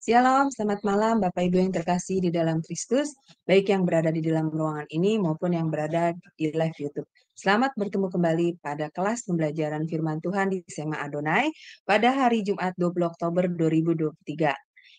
Shalom, selamat malam Bapak Ibu yang terkasih di dalam Kristus, baik yang berada di dalam ruangan ini maupun yang berada di live YouTube. Selamat bertemu kembali pada kelas pembelajaran firman Tuhan di Sema Adonai pada hari Jumat 20 Oktober 2023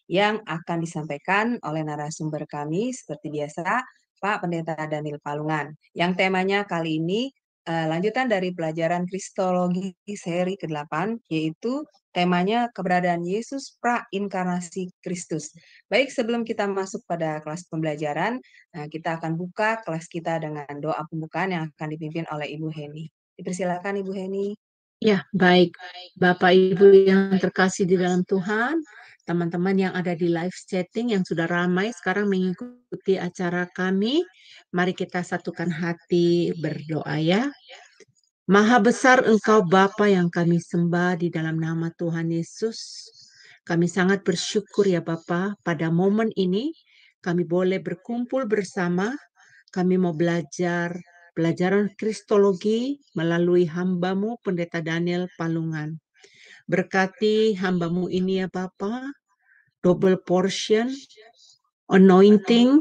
yang akan disampaikan oleh narasumber kami seperti biasa, Pak Pendeta Daniel Palungan. Yang temanya kali ini lanjutan dari pelajaran Kristologi seri ke-8, yaitu temanya keberadaan Yesus pra-inkarnasi Kristus. Baik, sebelum kita masuk pada kelas pembelajaran, kita akan buka kelas kita dengan doa pembukaan yang akan dipimpin oleh Ibu Heni. Dipersilakan Ibu Heni. Ya, baik. Bapak Ibu yang terkasih di dalam Tuhan, teman-teman yang ada di live chatting yang sudah ramai sekarang mengikuti acara kami, mari kita satukan hati berdoa ya. Maha besar Engkau Bapa yang kami sembah di dalam nama Tuhan Yesus. Kami sangat bersyukur ya Bapa, pada momen ini kami boleh berkumpul bersama. Kami mau belajar pelajaran Kristologi melalui hamba-Mu Pendeta Daniel Palungan. Berkati hamba-Mu ini ya Bapa, double portion, anointing,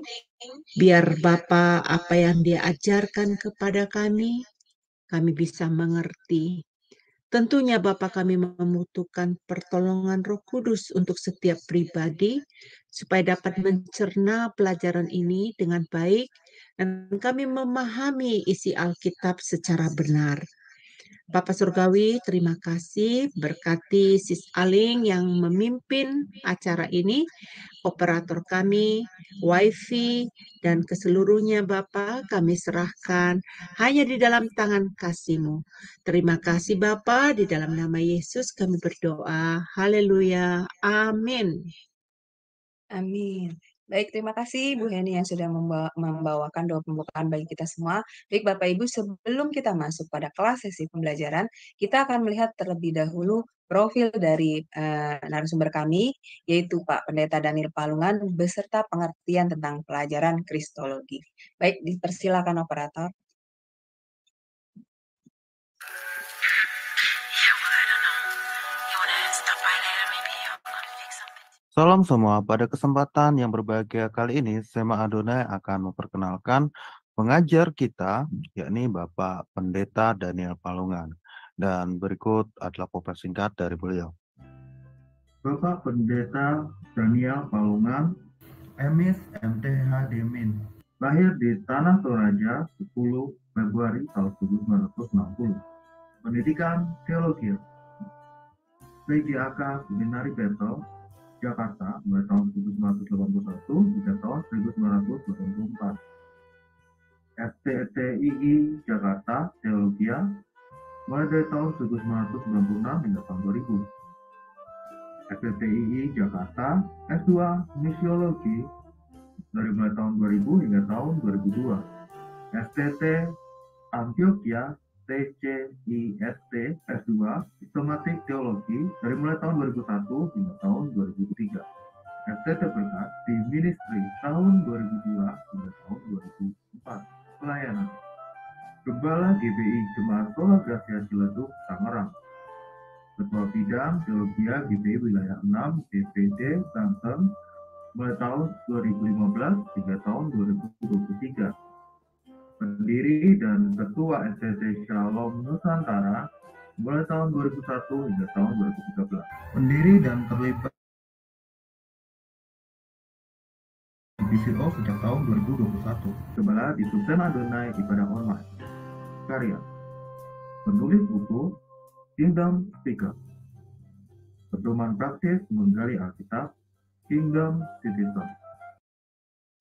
biar Bapa apa yang Dia ajarkan kepada kami bisa mengerti. Tentunya Bapa kami membutuhkan pertolongan Roh Kudus untuk setiap pribadi supaya dapat mencerna pelajaran ini dengan baik dan kami memahami isi Alkitab secara benar. Bapak Surgawi, terima kasih berkati Sis Aling yang memimpin acara ini, operator kami, wifi, dan keseluruhnya Bapak kami serahkan hanya di dalam tangan kasih-Mu. Terima kasih Bapak, di dalam nama Yesus kami berdoa. Haleluya. Amin. Amin. Baik, terima kasih Bu Heni yang sudah membawakan doa pembukaan bagi kita semua. Baik Bapak Ibu, sebelum kita masuk pada kelas sesi pembelajaran, kita akan melihat terlebih dahulu profil dari narasumber kami, yaitu Pak Pendeta Daniel Palungan, beserta pengertian tentang pelajaran Kristologi. Baik, dipersilakan operator. Salam semua, pada kesempatan yang berbahagia kali ini, Sema Adonai akan memperkenalkan pengajar kita, yakni Bapak Pendeta Daniel Palungan. Dan berikut adalah paparan singkat dari beliau. Bapak Pendeta Daniel Palungan, Emis MTH Demin, lahir di Tanah Toraja 10 Februari tahun 1960. Pendidikan Teologi, PGAK Seminari Betel, Jakarta, mulai tahun 1981 hingga tahun 1984. FTTII Jakarta, Teologia, mulai dari tahun 1996 hingga tahun 2000. FTTII Jakarta, S2 Misiologi, dari mulai tahun 2000 hingga tahun 2002. FTT Antioquia, TCIST, S2 Sistematik Teologi, dari mulai tahun 2001 hingga tahun 2003. FTT Berkat di Ministry tahun 2002 hingga tahun 2004. Pelayanan Gembala GBI Jemaat Sola Gracia Ciledug, Tangerang. Ketua Bidang Teologia GBI Wilayah 6 DPD Banten, mulai tahun 2015 hingga tahun 2023. Pendiri dan Ketua STT Shalom Nusantara, mulai tahun 2001 hingga tahun 2013. Pendiri dan terlibat di BCO sejak tahun 2021. Gembala di Sema Adonai Ibadah Online. Karya penulis buku Kingdom Speaker. Pedoman praktis menggali Alkitab, Kingdom Citizen.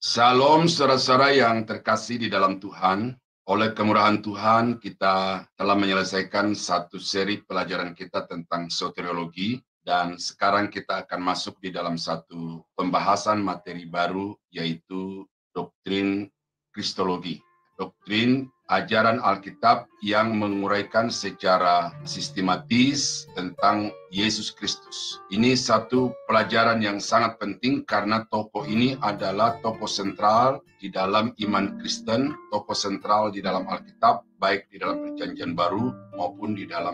Salam saudara-saudara yang terkasih di dalam Tuhan. Oleh kemurahan Tuhan, kita telah menyelesaikan satu seri pelajaran kita tentang soteriologi, dan sekarang kita akan masuk di dalam satu pembahasan materi baru, yaitu doktrin Kristologi. Doktrin ajaran Alkitab yang menguraikan secara sistematis tentang Yesus Kristus. Ini satu pelajaran yang sangat penting karena tokoh ini adalah tokoh sentral di dalam iman Kristen, tokoh sentral di dalam Alkitab, baik di dalam Perjanjian Baru maupun di dalam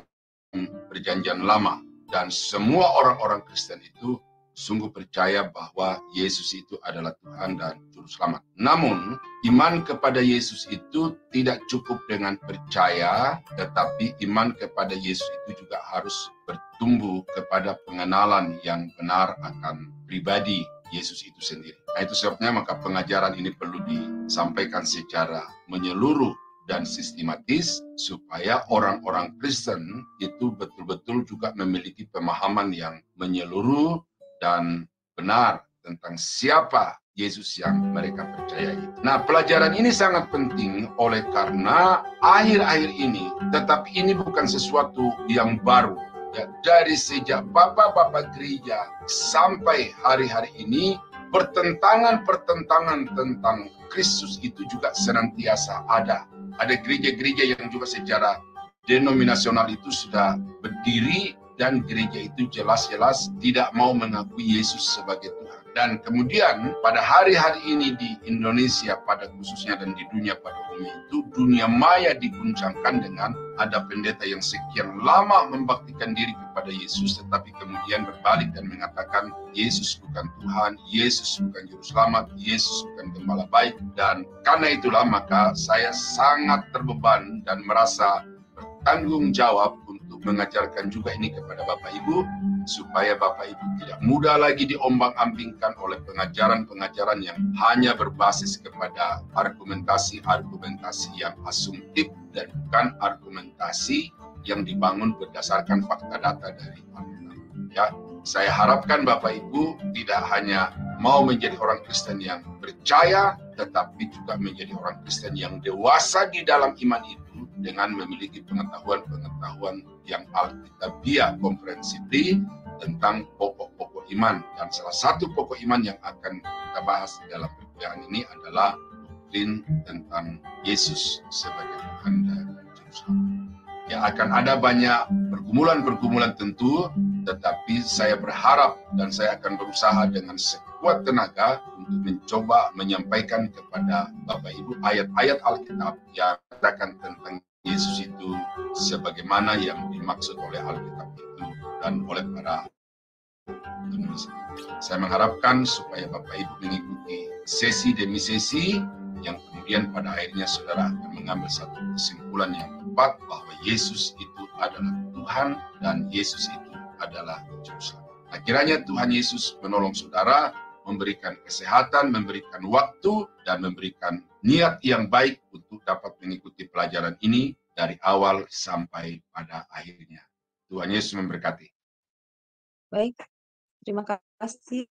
Perjanjian Lama. Dan semua orang-orang Kristen itu sungguh percaya bahwa Yesus itu adalah Tuhan dan Juru Selamat. Namun, iman kepada Yesus itu tidak cukup dengan percaya, tetapi iman kepada Yesus itu juga harus bertumbuh kepada pengenalan yang benar akan pribadi Yesus itu sendiri. Nah, itu sebabnya maka pengajaran ini perlu disampaikan secara menyeluruh dan sistematis supaya orang-orang Kristen itu betul-betul juga memiliki pemahaman yang menyeluruh dan benar tentang siapa Yesus yang mereka percayai. Nah, pelajaran ini sangat penting oleh karena akhir-akhir ini, tetapi ini bukan sesuatu yang baru. Ya, dari sejak bapak-bapak gereja sampai hari-hari ini, pertentangan-pertentangan tentang Kristus itu juga senantiasa ada. Ada gereja-gereja yang juga secara denominasional itu sudah berdiri dan gereja itu jelas-jelas tidak mau mengakui Yesus sebagai Tuhan. Dan kemudian pada hari-hari ini di Indonesia pada khususnya dan di dunia pada umumnya itu, dunia maya diguncangkan dengan ada pendeta yang sekian lama membaktikan diri kepada Yesus, tetapi kemudian berbalik dan mengatakan Yesus bukan Tuhan, Yesus bukan Juru Selamat, Yesus bukan Gembala baik. Dan karena itulah maka saya sangat terbeban dan merasa bertanggung jawab untuk mengajarkan juga ini kepada Bapak Ibu, supaya Bapak Ibu tidak mudah lagi diombang-ambingkan oleh pengajaran-pengajaran yang hanya berbasis kepada argumentasi-argumentasi yang asumtif dan bukan argumentasi yang dibangun berdasarkan fakta data dari Alkitab. Ya, saya harapkan Bapak Ibu tidak hanya mau menjadi orang Kristen yang percaya, tetapi juga menjadi orang Kristen yang dewasa di dalam iman itu dengan memiliki pengetahuan-pengetahuan yang alkitabiah, komprehensif tentang pokok-pokok iman. Dan salah satu pokok iman yang akan kita bahas dalam perkuliahan ini adalah doktrin tentang Yesus sebagai Tuhan dan Juru Selamat. Ya, akan ada banyak pergumulan-pergumulan tentu, tetapi saya berharap dan saya akan berusaha dengan sekuat tenaga untuk mencoba menyampaikan kepada Bapak Ibu ayat-ayat Alkitab yang katakan tentang Yesus itu sebagaimana yang dimaksud oleh Alkitab itu dan oleh para penulis. Saya mengharapkan supaya Bapak Ibu mengikuti sesi demi sesi yang kemudian pada akhirnya saudara akan mengambil satu kesimpulan yang tepat bahwa Yesus itu adalah Tuhan dan Yesus itu adalah Juru Selamat. Nah, kiranya Tuhan Yesus menolong saudara, memberikan kesehatan, memberikan waktu, dan memberikan niat yang baik untuk dapat mengikuti pelajaran ini dari awal sampai pada akhirnya. Tuhan Yesus memberkati. Baik, terima kasih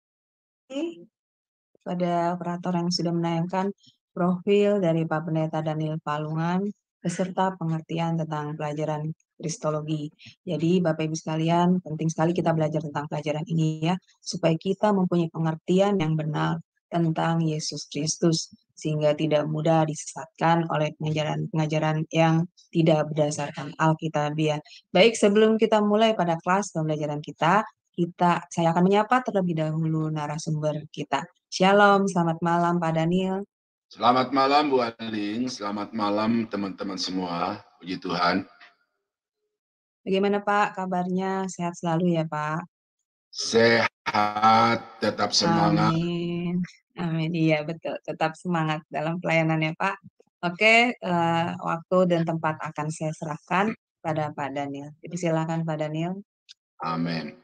kepada operator yang sudah menayangkan profil dari Pak Pendeta Daniel Palungan beserta pengertian tentang pelajaran Kristologi. Jadi Bapak Ibu sekalian, penting sekali kita belajar tentang pelajaran ini ya, supaya kita mempunyai pengertian yang benar tentang Yesus Kristus, sehingga tidak mudah disesatkan oleh pengajaran-pengajaran yang tidak berdasarkan Alkitabiah. Baik, sebelum kita mulai pada kelas pembelajaran kita, saya akan menyapa terlebih dahulu narasumber kita. Shalom, selamat malam Pak Daniel. Selamat malam Bu Adeling, selamat malam teman-teman semua, puji Tuhan. Bagaimana Pak kabarnya? Sehat selalu ya Pak? Sehat, tetap semangat. Amin, amin, iya betul, tetap semangat dalam pelayanannya Pak. Oke, waktu dan tempat akan saya serahkan pada Pak Daniel. Jadi silakan Pak Daniel. Amin.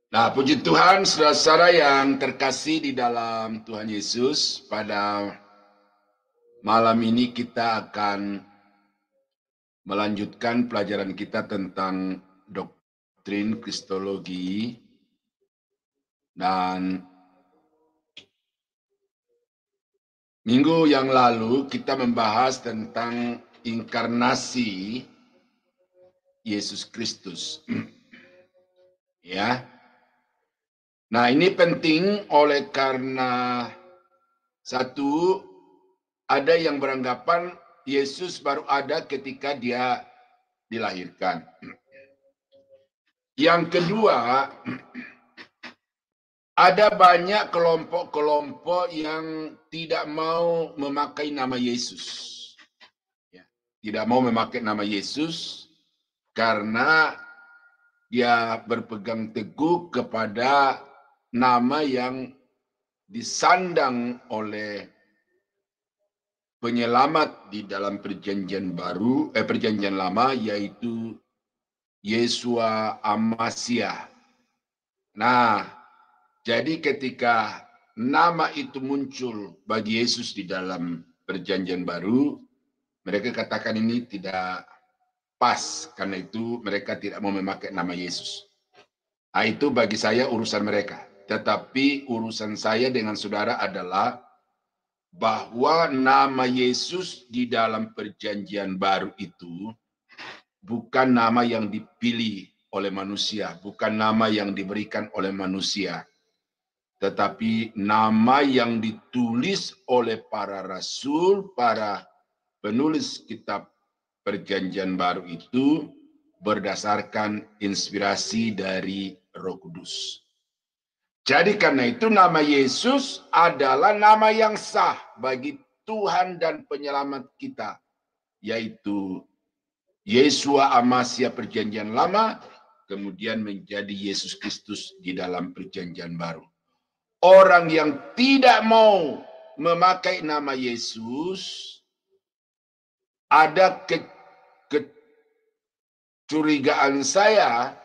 Nah, puji Tuhan, saudara-saudara yang terkasih di dalam Tuhan Yesus, pada malam ini kita akan melanjutkan pelajaran kita tentang doktrin Kristologi, dan minggu yang lalu kita membahas tentang inkarnasi Yesus Kristus. Ya. Nah, ini penting oleh karena satu, ada yang beranggapan Yesus baru ada ketika dia dilahirkan. Yang kedua, ada banyak kelompok-kelompok yang tidak mau memakai nama Yesus. Ya. tidak mau memakai nama Yesus karena dia berpegang teguh kepada nama yang disandang oleh penyelamat di dalam perjanjian baru, perjanjian lama, yaitu Yeshua Amasya. Nah, jadi ketika nama itu muncul bagi Yesus di dalam perjanjian baru, mereka katakan ini tidak pas, karena itu mereka tidak mau memakai nama Yesus. Nah, itu bagi saya urusan mereka. Tetapi urusan saya dengan saudara adalah bahwa nama Yesus di dalam perjanjian baru itu bukan nama yang dipilih oleh manusia, bukan nama yang diberikan oleh manusia, tetapi nama yang ditulis oleh para rasul, para penulis kitab perjanjian baru itu berdasarkan inspirasi dari Roh Kudus. Jadi karena itu nama Yesus adalah nama yang sah bagi Tuhan dan penyelamat kita, yaitu Yeshua Amasya perjanjian lama, kemudian menjadi Yesus Kristus di dalam perjanjian baru. Orang yang tidak mau memakai nama Yesus, ada kecurigaan saya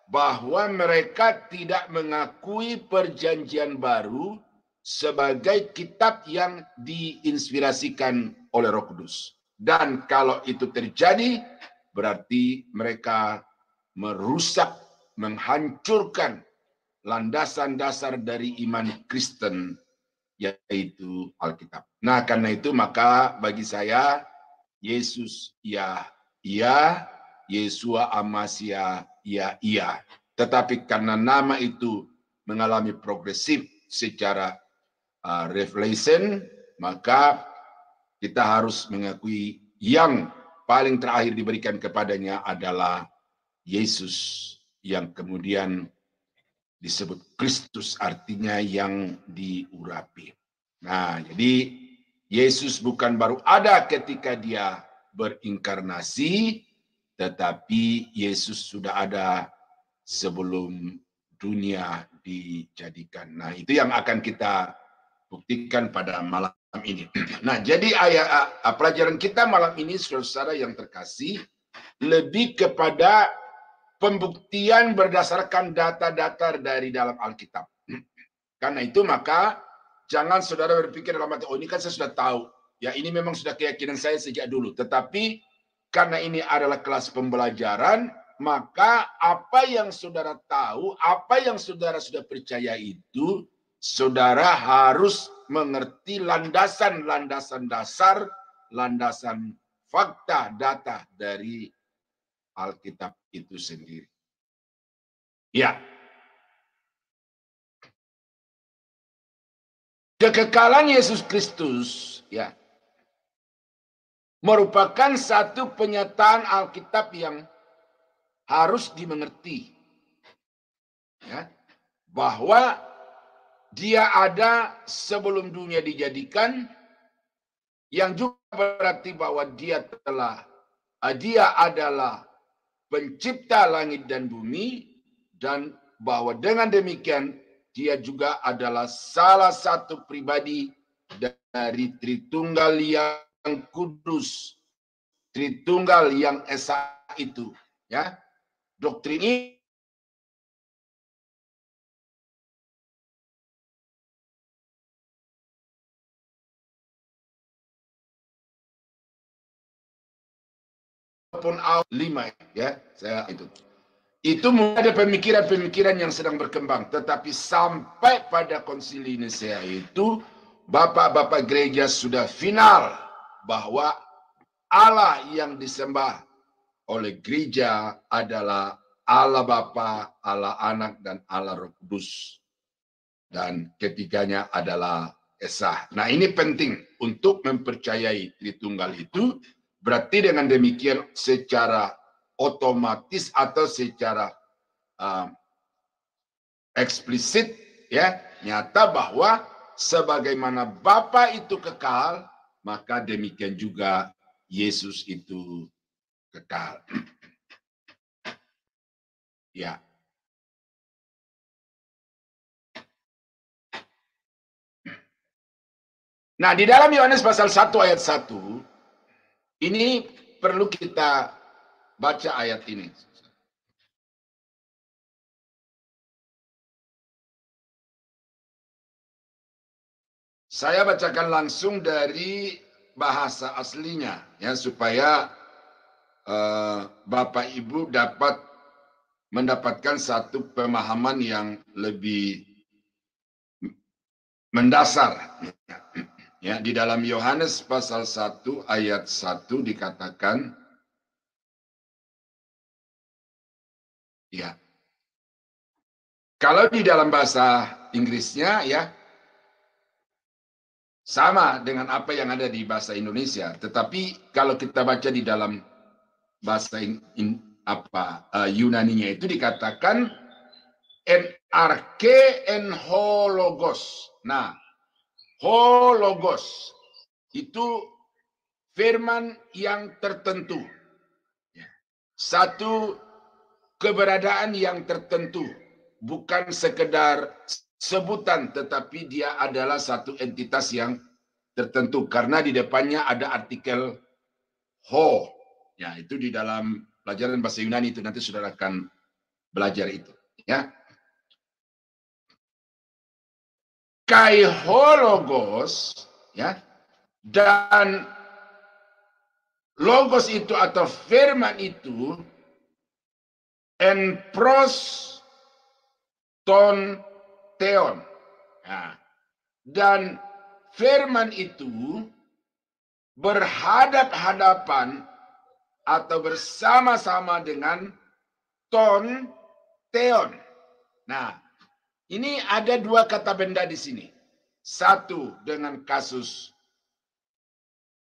bahwa mereka tidak mengakui perjanjian baru sebagai kitab yang diinspirasikan oleh Roh Kudus. Dan kalau itu terjadi, berarti mereka merusak, menghancurkan landasan dasar dari iman Kristen, yaitu Alkitab. Nah, karena itu maka bagi saya, Yesus ya, iya, Yeshua Amasya ya, iya. Tetapi karena nama itu mengalami progresif secara revelation, maka kita harus mengakui yang paling terakhir diberikan kepadanya adalah Yesus, yang kemudian disebut Kristus, artinya yang diurapi. Nah, jadi Yesus bukan baru ada ketika dia berinkarnasi, tetapi Yesus sudah ada sebelum dunia dijadikan. Nah, itu yang akan kita buktikan pada malam ini. Nah, jadi pelajaran kita malam ini, saudara-saudara yang terkasih, lebih kepada pembuktian berdasarkan data-data dari dalam Alkitab. Karena itu maka jangan saudara berpikir dalam hati, oh ini kan saya sudah tahu. Ya, ini memang sudah keyakinan saya sejak dulu. Tetapi karena ini adalah kelas pembelajaran, maka apa yang saudara tahu, apa yang saudara sudah percaya itu, saudara harus mengerti landasan-landasan dasar, landasan fakta, data dari Alkitab itu sendiri. Ya. Kekekalan Yesus Kristus, ya, merupakan satu penyataan Alkitab yang harus dimengerti. Ya, bahwa dia ada sebelum dunia dijadikan, yang juga berarti bahwa dia adalah pencipta langit dan bumi, dan bahwa dengan demikian dia juga adalah salah satu pribadi dari Tritunggal yang kudus, Tritunggal yang esa itu, ya. Doktrin ini pun 5, ya, saya itu ada pemikiran-pemikiran yang sedang berkembang, tetapi sampai pada konsili Nisea itu bapak-bapak gereja sudah final bahwa Allah yang disembah oleh gereja adalah Allah Bapa, Allah Anak, dan Allah Roh Kudus. Dan ketiganya adalah Esa. Nah, ini penting untuk mempercayai Tritunggal itu. Berarti dengan demikian secara otomatis atau secara eksplisit, ya, nyata bahwa sebagaimana Bapa itu kekal, maka demikian juga Yesus itu kekal. Ya. Nah, di dalam Yohanes pasal 1 ayat 1, ini perlu kita baca ayat ini. Saya bacakan langsung dari bahasa aslinya, ya, supaya Bapak Ibu dapat mendapatkan satu pemahaman yang lebih mendasar. Ya, di dalam Yohanes pasal 1 ayat 1 dikatakan, ya, kalau di dalam bahasa Inggrisnya, ya, sama dengan apa yang ada di bahasa Indonesia. Tetapi kalau kita baca di dalam bahasa Yunaninya itu dikatakan en arche en ho logos. Nah, ho logos itu firman yang tertentu. Satu keberadaan yang tertentu. Bukan sekedar sebutan, tetapi dia adalah satu entitas yang tertentu. Karena di depannya ada artikel ho. Ya, itu di dalam pelajaran bahasa Yunani itu nanti saudara akan belajar itu. Ya. Kai hologos, ya, dan logos itu atau firman itu en pros ton theon. Nah, dan firman itu berhadap-hadapan atau bersama-sama dengan ton theon. Nah, ini ada dua kata benda di sini. Satu dengan kasus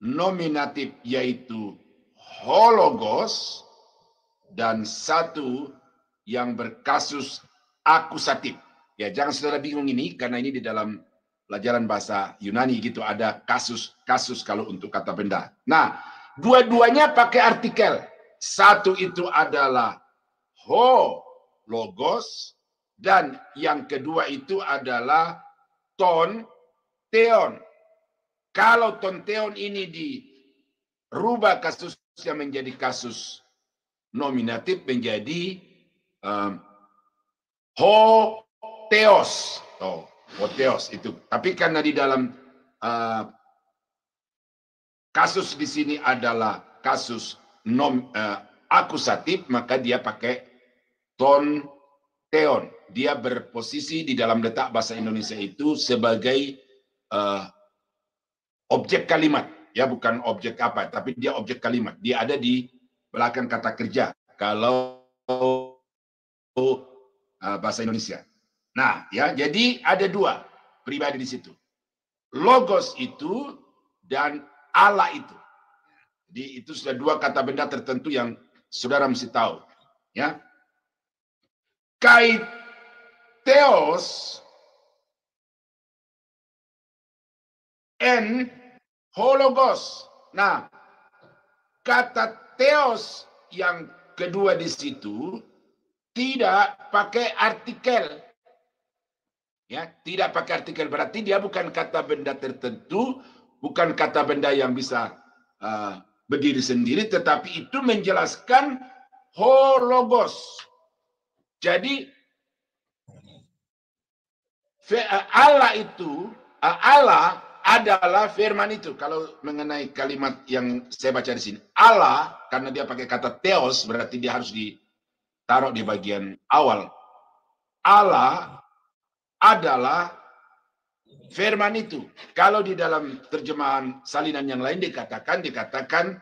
nominatif yaitu hologos, dan satu yang berkasus akusatif. Ya, jangan saudara bingung ini karena ini di dalam pelajaran bahasa Yunani gitu ada kasus kalau untuk kata benda. Nah, dua-duanya pakai artikel. Satu itu adalah hologos, dan yang kedua itu adalah ton theon. Kalau ton theon ini dirubah kasusnya menjadi kasus nominatif menjadi hotheos. Hotheos itu. Tapi karena di dalam kasus di sini adalah kasus akusatif, maka dia pakai ton theon. Dia berposisi di dalam letak bahasa Indonesia itu sebagai objek kalimat, ya, bukan objek apa, tapi dia objek kalimat. Dia ada di belakang kata kerja kalau bahasa Indonesia. Nah, ya, jadi ada dua pribadi di situ. Logos itu dan Allah itu. Jadi itu sudah dua kata benda tertentu yang saudara mesti tahu, ya. Kai theos en hologos. Nah, kata theos yang kedua di situ tidak pakai artikel. Ya, tidak pakai artikel, berarti dia bukan kata benda tertentu, bukan kata benda yang bisa berdiri sendiri, tetapi itu menjelaskan hologos. Jadi Allah itu, Allah adalah firman itu. Kalau mengenai kalimat yang saya baca di sini, Allah, karena dia pakai kata theos, berarti dia harus ditaruh di bagian awal. Allah adalah firman itu. Kalau di dalam terjemahan salinan yang lain dikatakan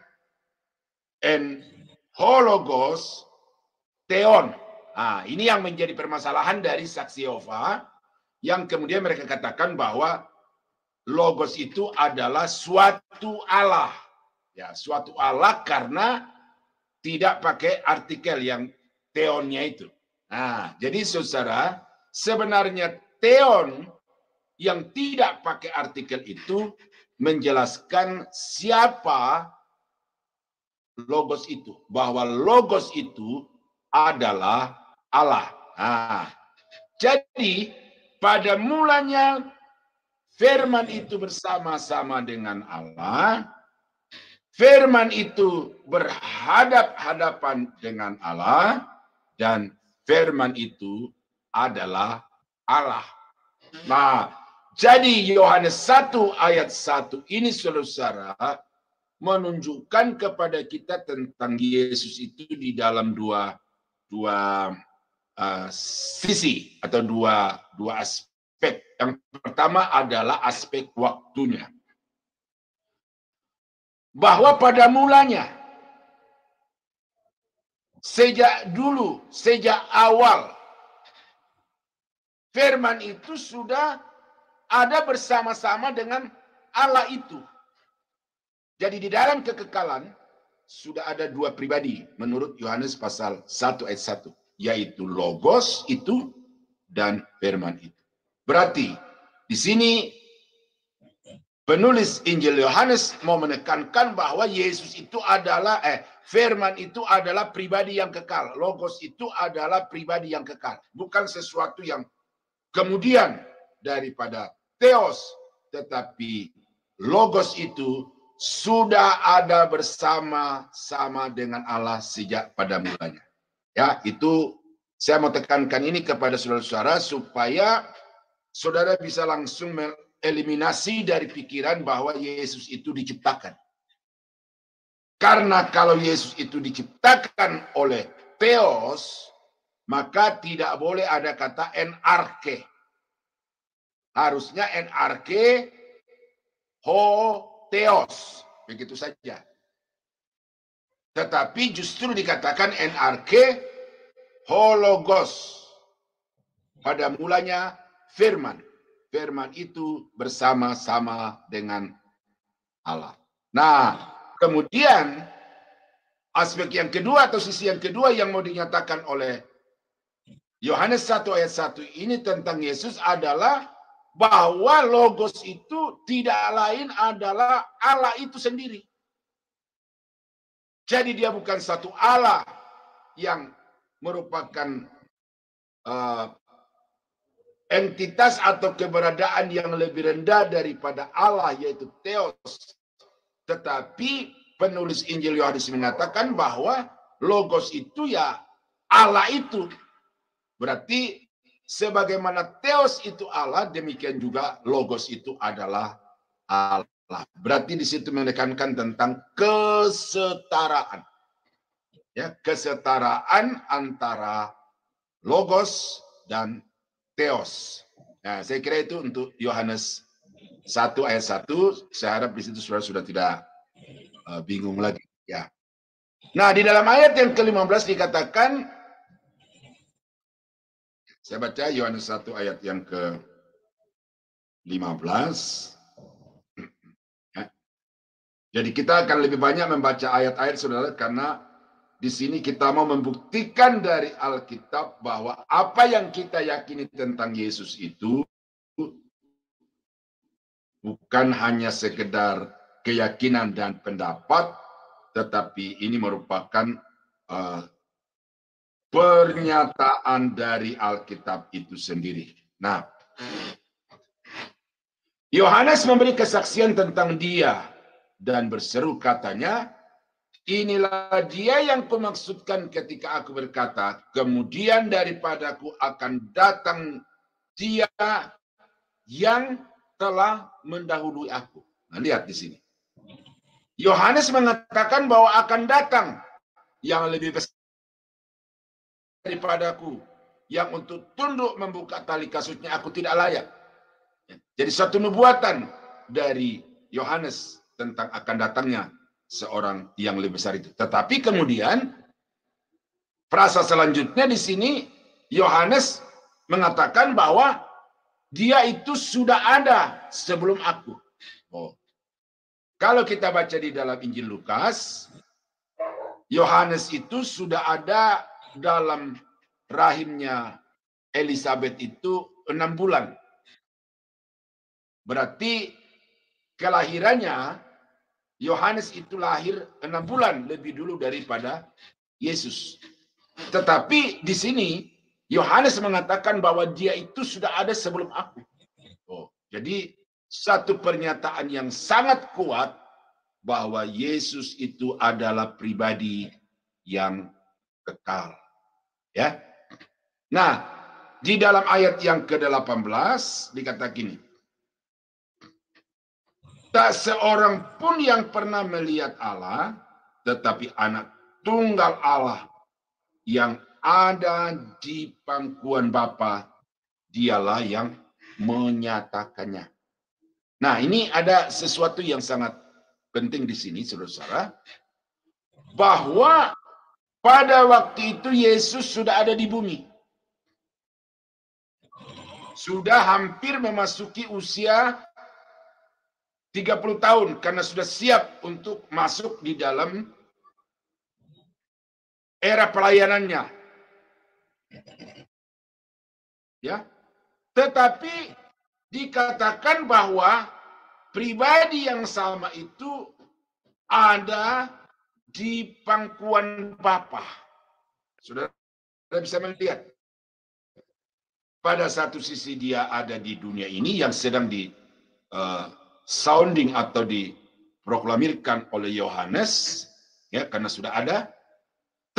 en hologos theon. Nah, ini yang menjadi permasalahan dari saksi Yehova, yang kemudian mereka katakan bahwa logos itu adalah suatu Allah. Ya, suatu Allah karena tidak pakai artikel yang theonnya itu. Nah, jadi saudara, sebenarnya theon yang tidak pakai artikel itu menjelaskan siapa Logos itu, bahwa Logos itu adalah Allah. Nah, jadi pada mulanya Firman itu bersama-sama dengan Allah. Firman itu berhadap-hadapan dengan Allah. Dan firman itu adalah Allah. Nah, jadi Yohanes 1 ayat 1 ini saudara menunjukkan kepada kita tentang Yesus itu di dalam dua sisi atau dua aspek. Yang pertama adalah aspek waktunya. Bahwa pada mulanya, sejak awal, firman itu sudah ada bersama-sama dengan Allah itu. Jadi di dalam kekekalan sudah ada dua pribadi menurut Yohanes pasal 1 ayat 1. Yaitu Logos itu dan firman itu. Berarti di sini penulis Injil Yohanes mau menekankan bahwa Yesus itu adalah firman itu adalah pribadi yang kekal. Logos itu adalah pribadi yang kekal, bukan sesuatu yang kemudian daripada Theos, tetapi Logos itu sudah ada bersama-sama dengan Allah sejak pada mulanya. Ya, itu saya mau tekankan ini kepada saudara-saudara supaya saudara bisa langsung eliminasi dari pikiran bahwa Yesus itu diciptakan. Karena kalau Yesus itu diciptakan oleh Theos, maka tidak boleh ada kata enarche. Harusnya enarche ho Theos. Begitu saja. Tetapi justru dikatakan enarche ho Logos. Pada mulanya firman. Firman itu bersama-sama dengan Allah. Nah, kemudian aspek yang kedua atau sisi yang kedua yang mau dinyatakan oleh Yohanes 1 ayat 1 ini tentang Yesus adalah bahwa Logos itu tidak lain adalah Allah itu sendiri. Jadi dia bukan satu Allah yang merupakan entitas atau keberadaan yang lebih rendah daripada Allah, yaitu Theos. Tetapi penulis Injil Yohanes mengatakan bahwa Logos itu ya Allah itu. Berarti sebagaimana Theos itu Allah, demikian juga Logos itu adalah Allah. Berarti di situ menekankan tentang kesetaraan. Ya, kesetaraan antara Logos dan Theos. Nah, saya kira itu untuk Yohanes 1 ayat 1. Saya harap di situ saudara sudah tidak bingung lagi. Ya. Nah, di dalam ayat yang ke-15 dikatakan, saya baca Yohanes 1 ayat yang ke-15. Jadi kita akan lebih banyak membaca ayat-ayat saudara karena di sini kita mau membuktikan dari Alkitab bahwa apa yang kita yakini tentang Yesus itu bukan hanya sekedar keyakinan dan pendapat, tetapi ini merupakan pernyataan dari Alkitab itu sendiri. Nah, Yohanes memberi kesaksian tentang dia dan berseru katanya, inilah dia yang kumaksudkan ketika aku berkata, kemudian daripadaku akan datang dia yang telah mendahului aku. Nah, lihat di sini. Yohanes mengatakan bahwa akan datang yang lebih besar daripadaku, yang untuk tunduk membuka tali kasutnya aku tidak layak. Jadi satu nubuatan dari Yohanes tentang akan datangnya seorang yang lebih besar itu. Tetapi kemudian frasa selanjutnya di sini Yohanes mengatakan bahwa dia itu sudah ada sebelum aku. Oh. Kalau kita baca di dalam Injil Lukas, Yohanes itu sudah ada dalam rahimnya Elizabeth itu 6 bulan. Berarti kelahirannya Yohanes itu lahir 6 bulan lebih dulu daripada Yesus. Tetapi di sini Yohanes mengatakan bahwa dia itu sudah ada sebelum aku. Jadi satu pernyataan yang sangat kuat bahwa Yesus itu adalah pribadi yang kekal. Ya. Nah, di dalam ayat yang ke-18 dikatakan gini. Tak seorang pun yang pernah melihat Allah, tetapi anak tunggal Allah yang ada di pangkuan Bapa, dialah yang menyatakannya. Nah, ini ada sesuatu yang sangat penting di sini, saudara-saudara, bahwa pada waktu itu Yesus sudah ada di bumi. Sudah hampir memasuki usia 30 tahun karena sudah siap untuk masuk di dalam era pelayanannya. Ya. Tetapi dikatakan bahwa pribadi yang sama itu ada di pangkuan Bapa. Saudara bisa melihat. Pada satu sisi dia ada di dunia ini yang sedang di sounding atau diproklamirkan oleh Yohanes, ya, karena sudah ada.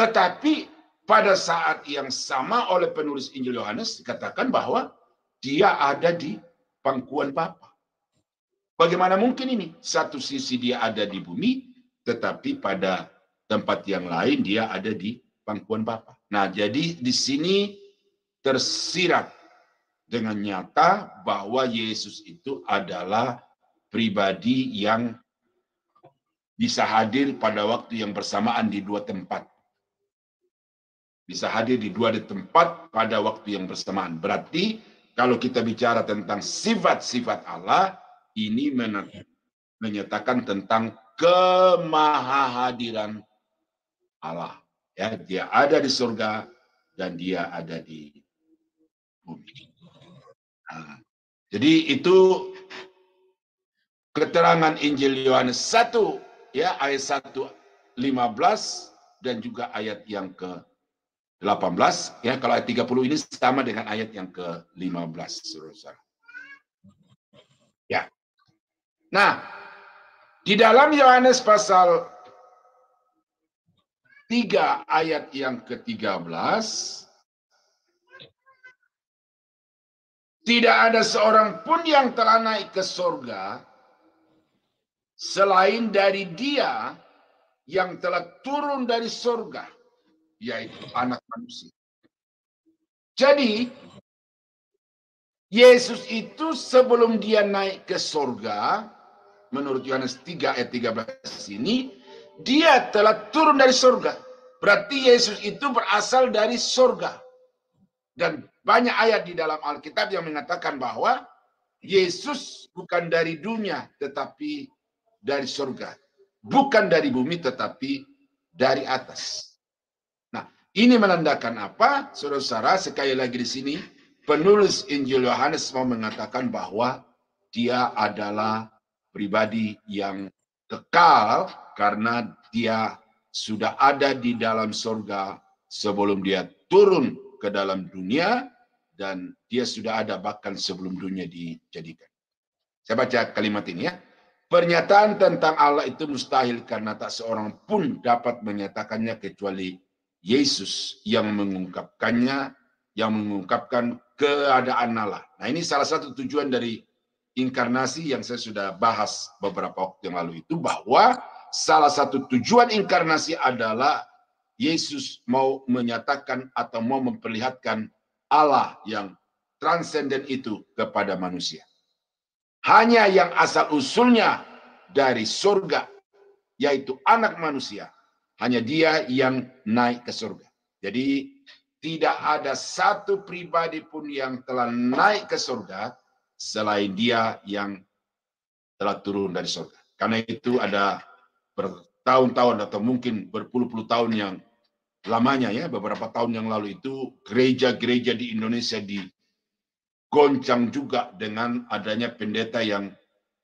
Tetapi pada saat yang sama oleh penulis Injil Yohanes dikatakan bahwa dia ada di pangkuan Bapa. Bagaimana mungkin ini? Satu sisi dia ada di bumi, tetapi pada tempat yang lain dia ada di pangkuan Bapa. Nah, jadi di sini tersirat dengan nyata bahwa Yesus itu adalah pribadi yang bisa hadir pada waktu yang bersamaan di dua tempat. Bisa hadir di dua tempat pada waktu yang bersamaan. Berarti kalau kita bicara tentang sifat-sifat Allah, ini menyatakan tentang kemahahadiran Allah. Ya, dia ada di surga dan dia ada di bumi. Nah, jadi itu keterangan Injil Yohanes 1, ya, ayat 1:15 dan juga ayat yang ke-18, ya. Kalau ayat 30 ini sama dengan ayat yang ke-15, saudara. Ya. Nah, di dalam Yohanes pasal 3 ayat yang ke-13, tidak ada seorang pun yang telah naik ke surga selain dari Dia yang telah turun dari surga, yaitu Anak Manusia. Jadi, Yesus itu sebelum dia naik ke surga, menurut Yohanes 3 ayat 13 ini, dia telah turun dari surga. Berarti Yesus itu berasal dari surga. Dan banyak ayat di dalam Alkitab yang mengatakan bahwa Yesus bukan dari dunia, tetapi dari surga. Bukan dari bumi, tetapi dari atas. Nah, ini menandakan apa? Saudara-saudara, sekali lagi di sini, penulis Injil Yohanes mau mengatakan bahwa dia adalah pribadi yang kekal karena dia sudah ada di dalam surga sebelum dia turun ke dalam dunia, dan dia sudah ada bahkan sebelum dunia dijadikan. Saya baca kalimat ini, ya. Pernyataan tentang Allah itu mustahil karena tak seorang pun dapat menyatakannya kecuali Yesus yang mengungkapkannya, yang mengungkapkan keadaan Allah. Nah, ini salah satu tujuan dari inkarnasi yang saya sudah bahas beberapa waktu yang lalu itu, bahwa salah satu tujuan inkarnasi adalah Yesus mau menyatakan atau mau memperlihatkan Allah yang transenden itu kepada manusia. Hanya yang asal-usulnya dari surga, yaitu Anak Manusia, hanya dia yang naik ke surga. Jadi tidak ada satu pribadi pun yang telah naik ke surga selain dia yang telah turun dari surga. Karena itu ada bertahun-tahun atau mungkin berpuluh-puluh tahun yang lamanya, ya, beberapa tahun yang lalu itu gereja-gereja di Indonesia digoncang juga dengan adanya pendeta yang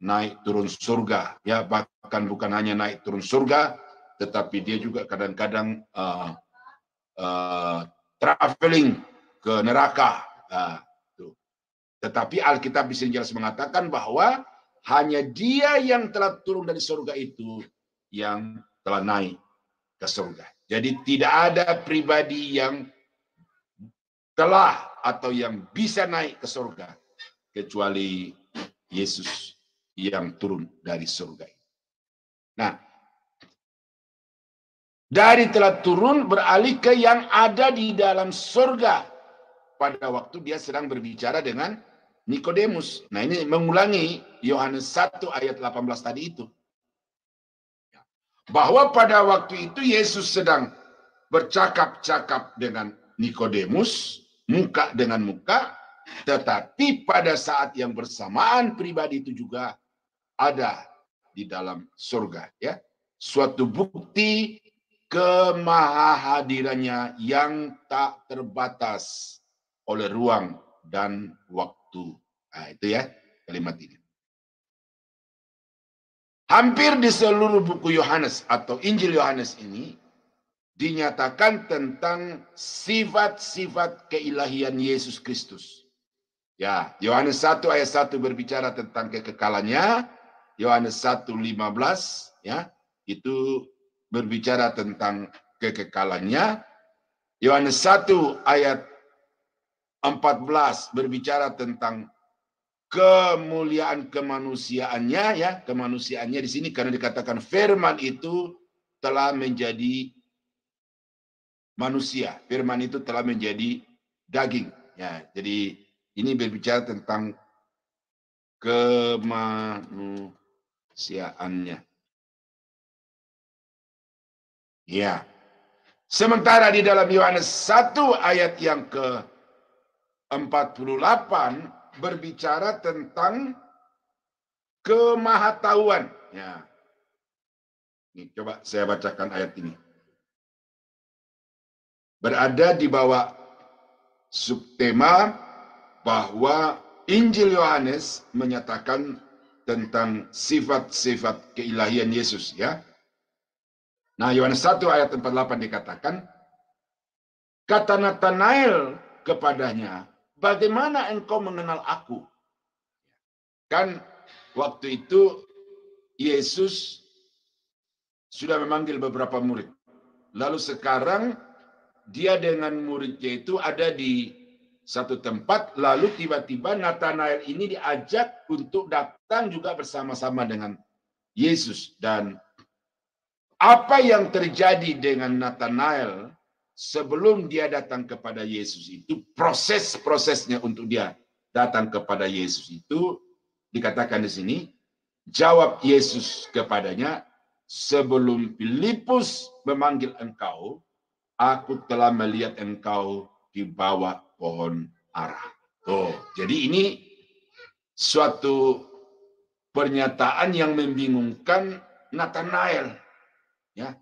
naik turun surga, ya, bahkan bukan hanya naik turun surga, tetapi dia juga kadang-kadang traveling ke neraka. Tetapi Alkitab di sini jelas mengatakan bahwa hanya dia yang telah turun dari surga itu yang telah naik ke surga. Jadi tidak ada pribadi yang telah atau yang bisa naik ke surga kecuali Yesus yang turun dari surga. Nah, dari telah turun beralih ke yang ada di dalam surga pada waktu dia sedang berbicara dengan Nikodemus. Nah, ini mengulangi Yohanes 1 ayat 18 tadi itu. Bahwa pada waktu itu Yesus sedang bercakap-cakap dengan Nikodemus, muka dengan muka, tetapi pada saat yang bersamaan pribadi itu juga ada di dalam surga, ya. Suatu bukti kemahahadirannya yang tak terbatas oleh ruang dan waktu. Nah, itu ya kalimat ini. Hampir di seluruh buku Yohanes atau Injil Yohanes ini dinyatakan tentang sifat-sifat keilahian Yesus Kristus. Ya, Yohanes 1 ayat 1 berbicara tentang kekekalannya. Yohanes 1:15 ya, itu berbicara tentang kekekalannya. Yohanes 1 ayat 14 berbicara tentang kemuliaan kemanusiaannya, ya, kemanusiaannya di sini karena dikatakan firman itu telah menjadi manusia. Firman itu telah menjadi daging, ya. Jadi ini berbicara tentang kemanusiaannya. Ya. Sementara di dalam Yohanes 1 ayat yang ke-48 berbicara tentang kemahatauan. Ya. Ini coba saya bacakan ayat ini. Berada di bawah subtema bahwa Injil Yohanes menyatakan tentang sifat-sifat keilahian Yesus, ya. Nah, Yohanes 1 ayat 48 dikatakan, kata Natanael kepadanya, bagaimana engkau mengenal aku? Kan waktu itu Yesus sudah memanggil beberapa murid. Lalu sekarang dia dengan muridnya itu ada di satu tempat, lalu tiba-tiba Natanael ini diajak untuk datang juga bersama-sama dengan Yesus. Dan apa yang terjadi dengan Natanael sebelum dia datang kepada Yesus itu, proses-prosesnya untuk dia datang kepada Yesus itu dikatakan di sini, jawab Yesus kepadanya, sebelum Filipus memanggil engkau, aku telah melihat engkau di bawah pohon ara. Oh, jadi ini suatu pernyataan yang membingungkan Natanael. Ya,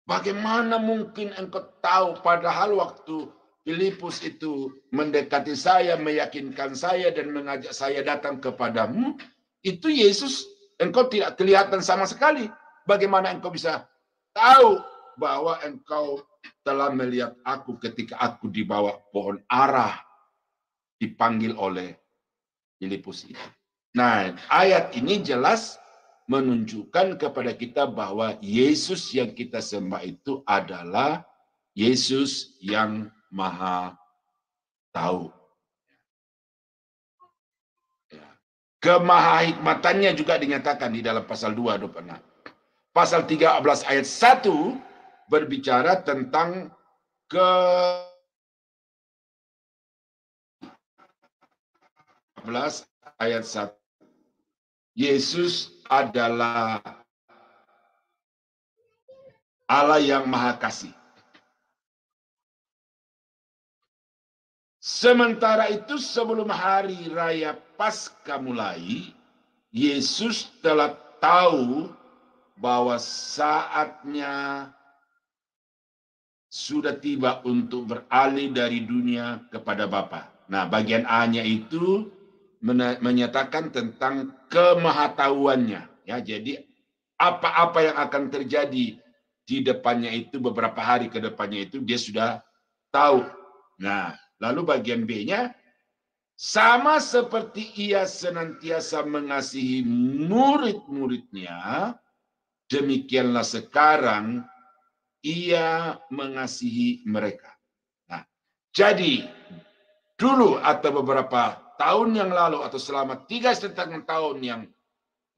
bagaimana mungkin engkau tahu padahal waktu Filipus itu mendekati saya, meyakinkan saya dan mengajak saya datang kepadamu, itu Yesus engkau tidak kelihatan sama sekali. Bagaimana engkau bisa tahu bahwa engkau telah melihat aku ketika aku di bawah pohon ara dipanggil oleh Filipus itu? Nah, ayat ini jelas menunjukkan kepada kita bahwa Yesus yang kita sembah itu adalah Yesus yang Maha Tahu. Kemahahikmatannya juga dinyatakan di dalam pasal 2:26. Pasal 13 ayat 1 berbicara tentang ayat 1. Yesus adalah Allah yang Maha Kasih. Sementara itu sebelum hari raya Paskah mulai, Yesus telah tahu bahwa saatnya sudah tiba untuk beralih dari dunia kepada Bapa. Nah, bagian A-nya itu menyatakan tentang kemahatauannya. Ya, jadi apa-apa yang akan terjadi di depannya itu, beberapa hari ke depannya itu dia sudah tahu. Nah, lalu bagian B-nya, sama seperti ia senantiasa mengasihi murid-muridnya, demikianlah sekarang ia mengasihi mereka. Nah, jadi dulu atau beberapa tahun yang lalu atau selama 3,5 tahun yang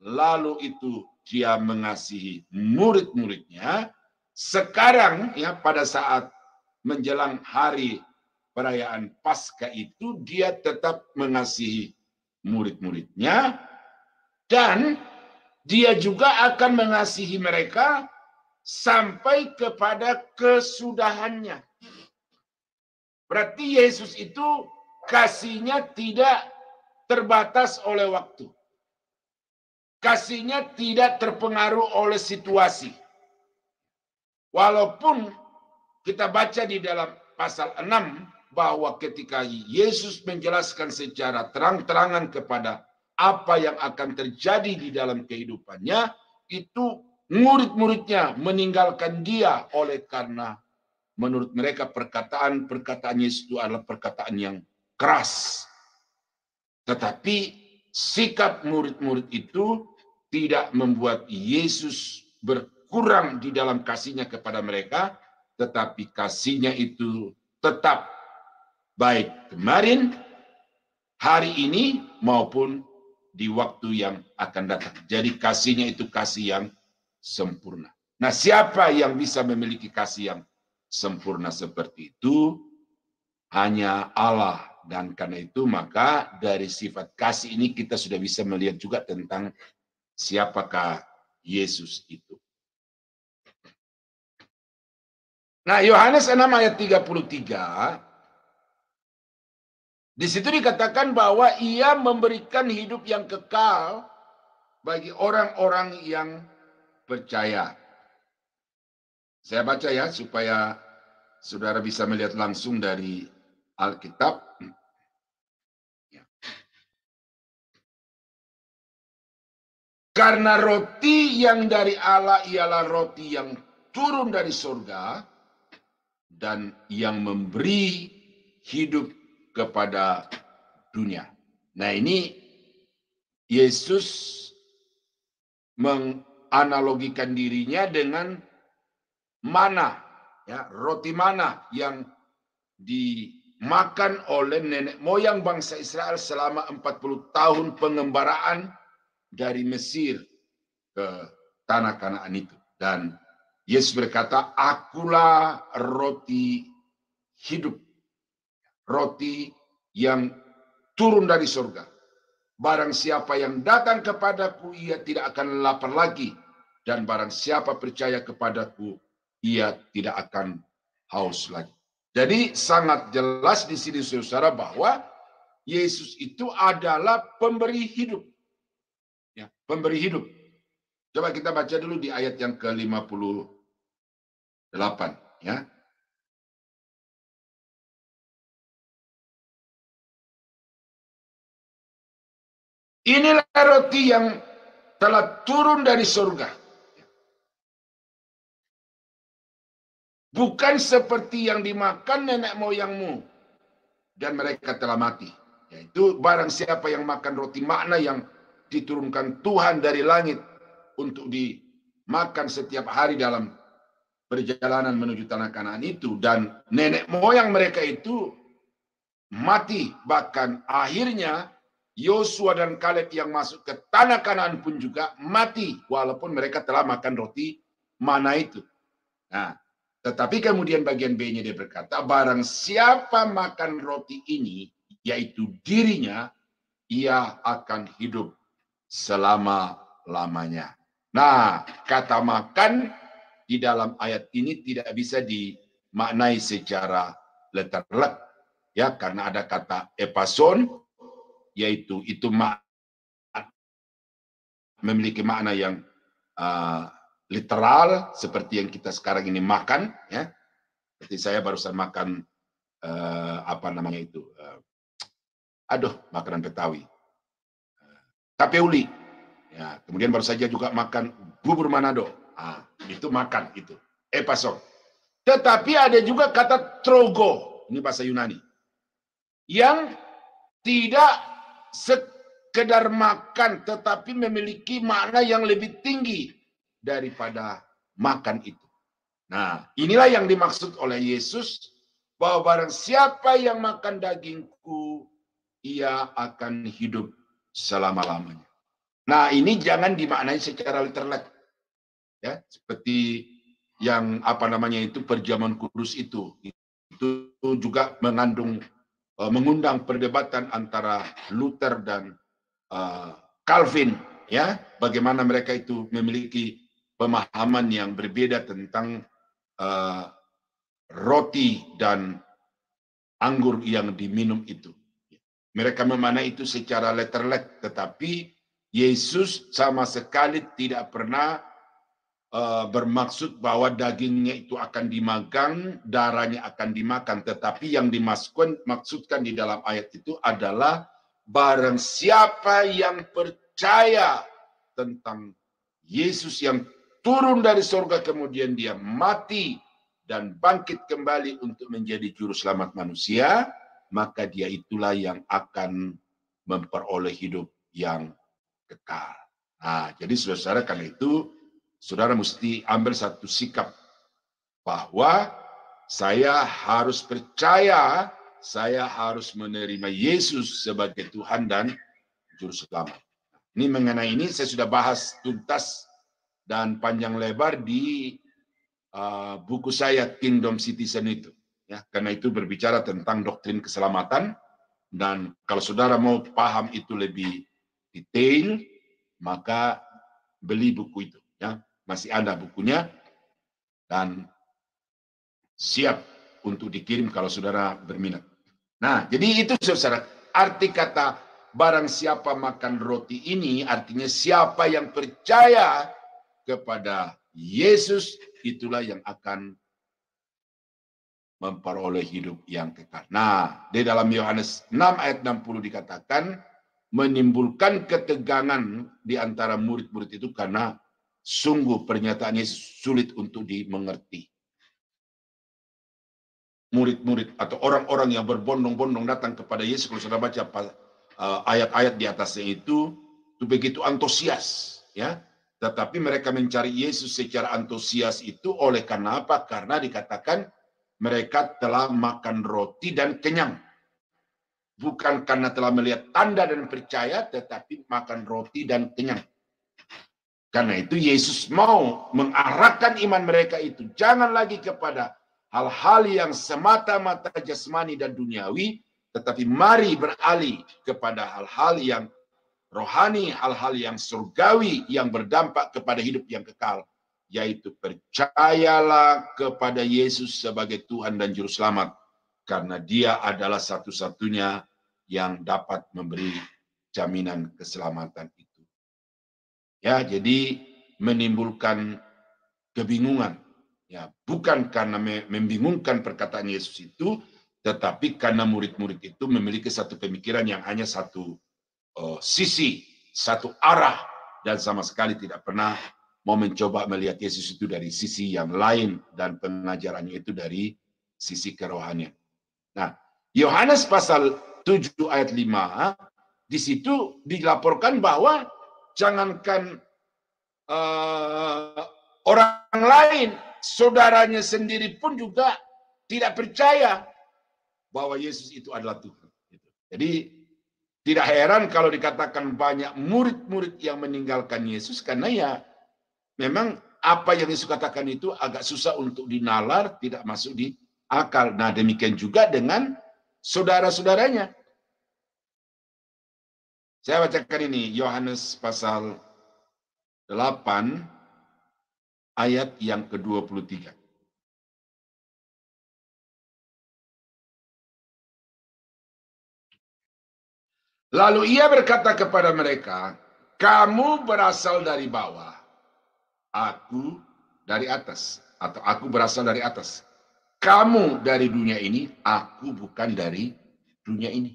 lalu itu dia mengasihi murid-muridnya. Sekarang ya, pada saat menjelang hari perayaan Paskah itu dia tetap mengasihi murid-muridnya, dan dia juga akan mengasihi mereka sampai kepada kesudahannya. Berarti Yesus itu kasihnya tidak terbatas oleh waktu. Kasihnya tidak terpengaruh oleh situasi. Walaupun kita baca di dalam pasal 6 bahwa ketika Yesus menjelaskan secara terang-terangan kepada apa yang akan terjadi di dalam kehidupannya, itu murid-muridnya meninggalkan dia oleh karena menurut mereka perkataan Yesus itu adalah perkataan yang keras. Tetapi sikap murid-murid itu tidak membuat Yesus berkurang di dalam kasihnya kepada mereka, tetapi kasihnya itu tetap baik kemarin, hari ini, maupun di waktu yang akan datang. Jadi kasihnya itu kasih yang sempurna. Nah, siapa yang bisa memiliki kasih yang sempurna seperti itu? Hanya Allah. Dan karena itu maka dari sifat kasih ini kita sudah bisa melihat juga tentang siapakah Yesus itu. Nah, Yohanes 6 ayat 33, di situ dikatakan bahwa ia memberikan hidup yang kekal bagi orang-orang yang percaya. Saya baca ya, supaya saudara bisa melihat langsung dari Alkitab. Karena roti yang dari Allah ialah roti yang turun dari surga dan yang memberi hidup kepada dunia. Nah, ini Yesus menganalogikan dirinya dengan mana, ya, roti mana yang dimakan oleh nenek moyang bangsa Israel selama 40 tahun pengembaraan dari Mesir ke tanah Kanaan itu. Dan Yesus berkata, akulah roti hidup, roti yang turun dari surga. Barang siapa yang datang kepadaku, ia tidak akan lapar lagi. Dan barang siapa percaya kepadaku, ia tidak akan haus lagi. Jadi sangat jelas di sini saudara bahwa Yesus itu adalah pemberi hidup. Ya, pemberi hidup. Coba kita baca dulu di ayat yang ke-58. Ya. Inilah roti yang telah turun dari surga. Bukan seperti yang dimakan nenek moyangmu dan mereka telah mati. Yaitu barang siapa yang makan roti makna yang diturunkan Tuhan dari langit untuk dimakan setiap hari dalam perjalanan menuju tanah Kanaan itu, dan nenek moyang mereka itu mati, bahkan akhirnya Yosua dan Kaleb yang masuk ke tanah Kanaan pun juga mati walaupun mereka telah makan roti mana itu. Nah, tetapi kemudian bagian B-nya dia berkata, barang siapa makan roti ini, yaitu dirinya, ia akan hidup selama-lamanya. Nah, kata makan di dalam ayat ini tidak bisa dimaknai secara letterlek, ya, karena ada kata epason, yaitu itu memiliki makna yang literal seperti yang kita sekarang ini makan, ya. Seperti saya barusan makan apa namanya itu, makanan Betawi, tape uli, ya. Kemudian baru saja juga makan bubur Manado. Itu makan itu. Epasok. Tetapi ada juga kata trogo, ini bahasa Yunani, yang tidak sekedar makan, tetapi memiliki makna yang lebih tinggi daripada makan itu. Nah, inilah yang dimaksud oleh Yesus, bahwa barang siapa yang makan dagingku, ia akan hidup selama-lamanya. Nah, ini jangan dimaknai secara literal, ya, seperti yang itu perjamuan kudus itu juga mengundang perdebatan antara Luther dan Calvin, ya, bagaimana mereka itu memiliki pemahaman yang berbeda tentang roti dan anggur yang diminum itu. Mereka memaknai itu secara literal, tetapi Yesus sama sekali tidak pernah bermaksud bahwa dagingnya itu akan dimakan, darahnya akan dimakan. Tetapi yang dimaksudkan di dalam ayat itu adalah barang siapa yang percaya tentang Yesus yang turun dari surga, kemudian dia mati dan bangkit kembali untuk menjadi juru selamat manusia, maka dia itulah yang akan memperoleh hidup yang kekal. Nah, jadi saudara, karena itu saudara mesti ambil satu sikap bahwa saya harus percaya, saya harus menerima Yesus sebagai Tuhan dan Juru Selamat. Ini mengenai ini saya sudah bahas tuntas dan panjang lebar di buku saya Kingdom Citizen itu. Ya, karena itu berbicara tentang doktrin keselamatan, dan kalau saudara mau paham itu lebih detail, maka beli buku itu. Ya, masih ada bukunya dan siap untuk dikirim kalau saudara berminat. Nah, jadi itu saudara, arti kata barang siapa makan roti ini artinya siapa yang percaya kepada Yesus, itulah yang akan memperoleh hidup yang kekal. Nah, di dalam Yohanes 6 ayat 60 dikatakan menimbulkan ketegangan di antara murid-murid itu karena sungguh pernyataannya sulit untuk dimengerti. Murid-murid atau orang-orang yang berbondong-bondong datang kepada Yesus, kalau sudah baca ayat-ayat di atasnya itu begitu antusias, ya. Tetapi mereka mencari Yesus secara antusias itu oleh karena apa? Karena dikatakan mereka telah makan roti dan kenyang. Bukan karena telah melihat tanda dan percaya, tetapi makan roti dan kenyang. Karena itu Yesus mau mengarahkan iman mereka itu jangan lagi kepada hal-hal yang semata-mata jasmani dan duniawi, tetapi mari beralih kepada hal-hal yang rohani, hal-hal yang surgawi yang berdampak kepada hidup yang kekal, yaitu percayalah kepada Yesus sebagai Tuhan dan Juru Selamat, karena Dia adalah satu-satunya yang dapat memberi jaminan keselamatan itu. Ya, jadi menimbulkan kebingungan. Ya, bukan karena membingungkan perkataan Yesus itu, tetapi karena murid-murid itu memiliki satu pemikiran yang hanya satu sisi, satu arah, dan sama sekali tidak pernah mau mencoba melihat Yesus itu dari sisi yang lain dan pengajarannya itu dari sisi kerohanian. Nah, Yohanes pasal 7 ayat 5, di situ dilaporkan bahwa jangankan orang lain, saudaranya sendiri pun juga tidak percaya bahwa Yesus itu adalah Tuhan. Jadi tidak heran kalau dikatakan banyak murid-murid yang meninggalkan Yesus, karena ya memang apa yang Yesus katakan itu agak susah untuk dinalar, tidak masuk di akal. Nah, demikian juga dengan saudara-saudaranya. Saya bacakan ini, Yohanes pasal 8 ayat yang ke-23. Lalu ia berkata kepada mereka, kamu berasal dari bawah, aku dari atas, atau aku berasal dari atas. Kamu dari dunia ini, aku bukan dari dunia ini.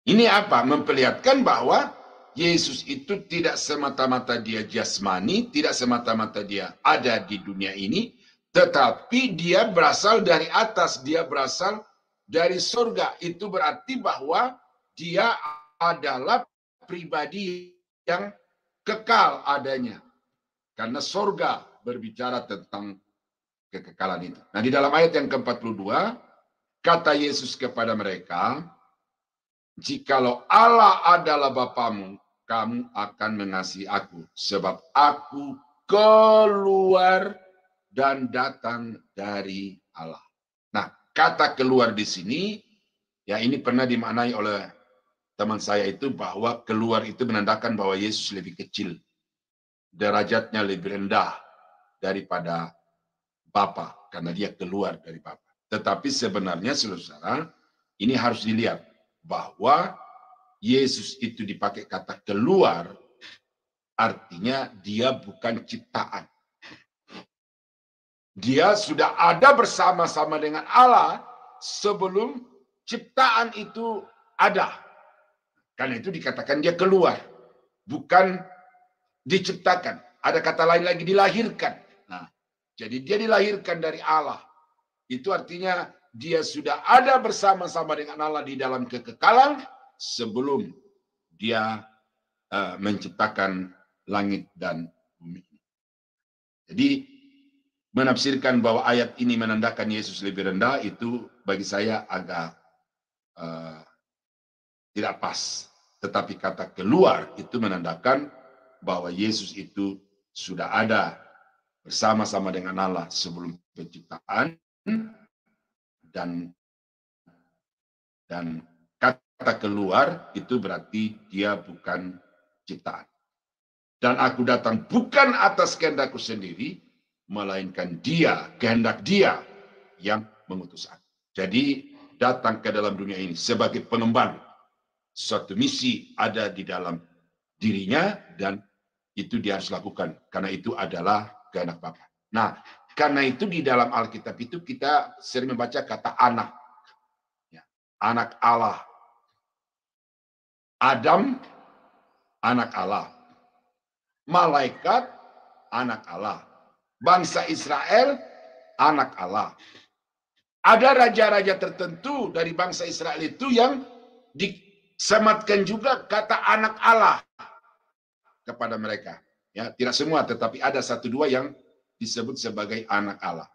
Ini apa? Memperlihatkan bahwa Yesus itu tidak semata-mata dia jasmani, tidak semata-mata dia ada di dunia ini, tetapi dia berasal dari atas, dia berasal dari surga. Itu berarti bahwa dia adalah pribadi yang kekal adanya. Karena surga berbicara tentang kekekalan itu. Nah, di dalam ayat yang ke-42, kata Yesus kepada mereka, "Jikalau Allah adalah Bapamu, kamu akan mengasihi aku, sebab aku keluar dan datang dari Allah." Nah, kata keluar di sini, ya ini pernah dimaknai oleh teman saya itu bahwa keluar itu menandakan bahwa Yesus lebih kecil, derajatnya lebih rendah daripada Bapa, karena dia keluar dari Bapa. Tetapi sebenarnya, saudara, ini harus dilihat bahwa Yesus itu dipakai kata keluar, artinya dia bukan ciptaan. Dia sudah ada bersama-sama dengan Allah sebelum ciptaan itu ada. Karena itu dikatakan dia keluar, bukan diciptakan. Ada kata lain lagi, dilahirkan. Nah, jadi dia dilahirkan dari Allah. Itu artinya dia sudah ada bersama-sama dengan Allah di dalam kekekalan sebelum dia menciptakan langit dan bumi. Jadi menafsirkan bahwa ayat ini menandakan Yesus lebih rendah itu bagi saya agak tidak pas. Tetapi kata keluar itu menandakan bahwa Yesus itu sudah ada bersama-sama dengan Allah sebelum penciptaan, dan kata keluar itu berarti dia bukan ciptaan. Dan aku datang bukan atas kehendakku sendiri, melainkan dia, kehendak dia yang mengutus aku. Jadi datang ke dalam dunia ini sebagai pengemban suatu misi ada di dalam dirinya, dan itu dia harus lakukan karena itu adalah kehendak Bapa. Nah, karena itu di dalam Alkitab itu kita sering membaca kata anak. Ya, anak Allah. Adam, anak Allah. Malaikat, anak Allah. Bangsa Israel, anak Allah. Ada raja-raja tertentu dari bangsa Israel itu yang disematkan juga kata anak Allah kepada mereka. Ya, tidak semua, tetapi ada satu dua yang disebut sebagai anak Allah.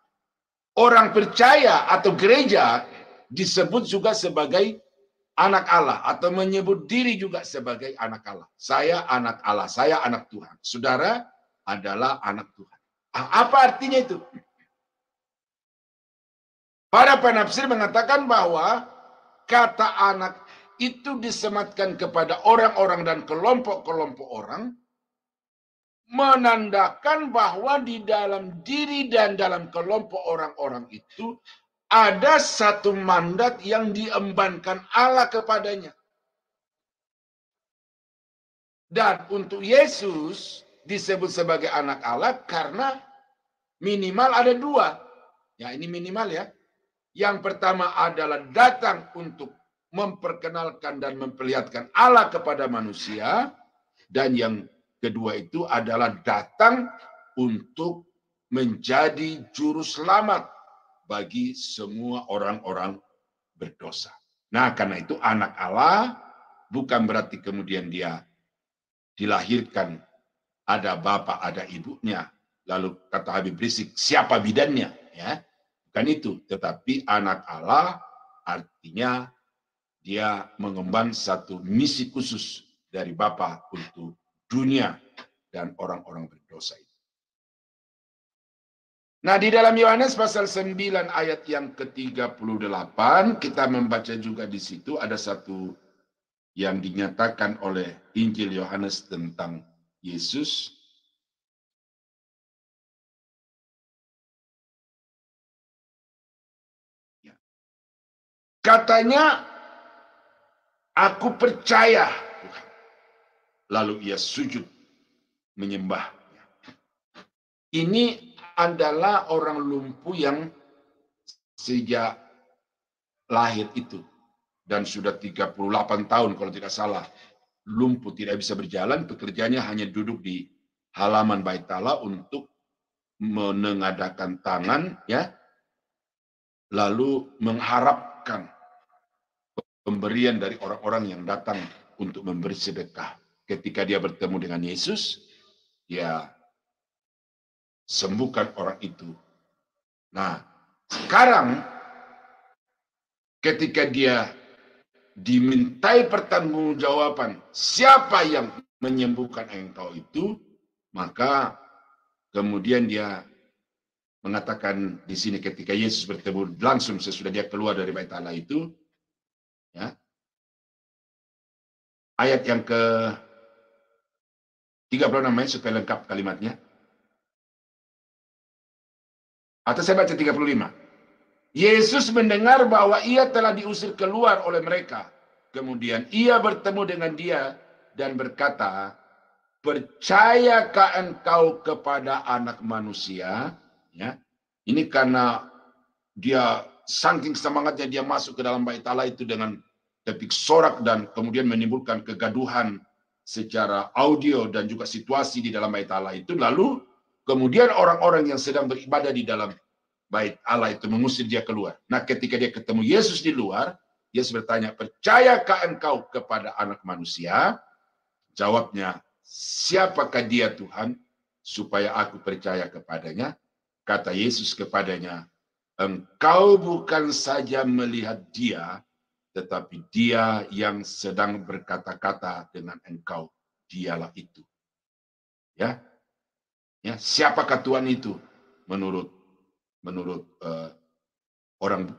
Orang percaya atau gereja disebut juga sebagai anak Allah atau menyebut diri juga sebagai anak Allah. Saya anak Allah, saya anak Tuhan. Saudara adalah anak Tuhan. Apa artinya itu? Para penafsir mengatakan bahwa kata anak itu disematkan kepada orang-orang dan kelompok-kelompok orang, menandakan bahwa di dalam diri dan dalam kelompok orang-orang itu ada satu mandat yang diembankan Allah kepadanya. Dan untuk Yesus disebut sebagai anak Allah karena minimal ada dua. Ya, ini minimal ya. Yang pertama adalah datang untuk memperkenalkan dan memperlihatkan Allah kepada manusia. Dan yang kedua itu adalah datang untuk menjadi juru selamat bagi semua orang-orang berdosa. Nah, karena itu anak Allah bukan berarti kemudian dia dilahirkan ada bapak, ada ibunya. Lalu kata Habib Rizik, siapa bidannya? Ya, bukan itu. Tetapi anak Allah artinya dia mengemban satu misi khusus dari Bapa untuk dunia dan orang-orang berdosa itu. Nah, di dalam Yohanes pasal 9 ayat yang ke-38, kita membaca juga di situ ada satu yang dinyatakan oleh Injil Yohanes tentang Yesus. Katanya, aku percaya Tuhan. Lalu ia sujud menyembah. Ini adalah orang lumpuh yang sejak lahir itu. Dan sudah 38 tahun kalau tidak salah lumpuh tidak bisa berjalan, pekerjaannya hanya duduk di halaman Bait Allah untuk menengadakan tangan, ya, lalu mengharapkan pemberian dari orang-orang yang datang untuk memberi sedekah. Ketika dia bertemu dengan Yesus, dia sembuhkan orang itu. Nah, sekarang ketika dia dimintai pertanggungjawaban, siapa yang menyembuhkan engkau itu, maka kemudian dia mengatakan di sini ketika Yesus bertemu langsung sesudah dia keluar dari Bait Allah itu, ya, ayat yang ke 36 supaya lengkap kalimatnya. Atau saya baca 35. Yesus mendengar bahwa ia telah diusir keluar oleh mereka. Kemudian ia bertemu dengan dia dan berkata, percayakah engkau kepada Anak Manusia? Ya, ini karena dia saking semangatnya dia masuk ke dalam Bait Allah itu dengan tepik sorak dan kemudian menimbulkan kegaduhan secara audio dan juga situasi di dalam Bait Allah itu. Lalu kemudian orang-orang yang sedang beribadah di dalam Bait Allah itu mengusir dia keluar. Nah, ketika dia ketemu Yesus di luar, Yesus bertanya, percayakah engkau kepada Anak Manusia? Jawabnya, siapakah dia Tuhan, supaya aku percaya kepadanya? Kata Yesus kepadanya, engkau bukan saja melihat dia, tetapi dia yang sedang berkata-kata dengan engkau, dialah itu. Ya, ya, siapakah Tuhan itu? Menurut orang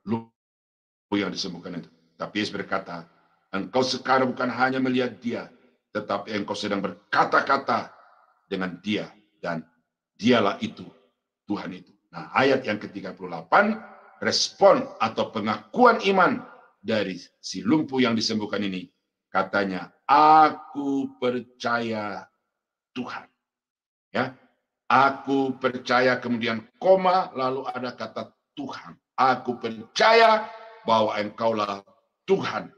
lumpuh yang disembuhkan itu. Tapi Yesus berkata, engkau sekarang bukan hanya melihat dia, tetapi engkau sedang berkata-kata dengan dia, dan dialah itu, Tuhan itu. Nah, ayat yang ke-38, respon atau pengakuan iman dari si lumpuh yang disembuhkan ini, katanya, aku percaya Tuhan. Ya, aku percaya, kemudian koma, lalu ada kata Tuhan. Aku percaya bahwa engkaulah Tuhan.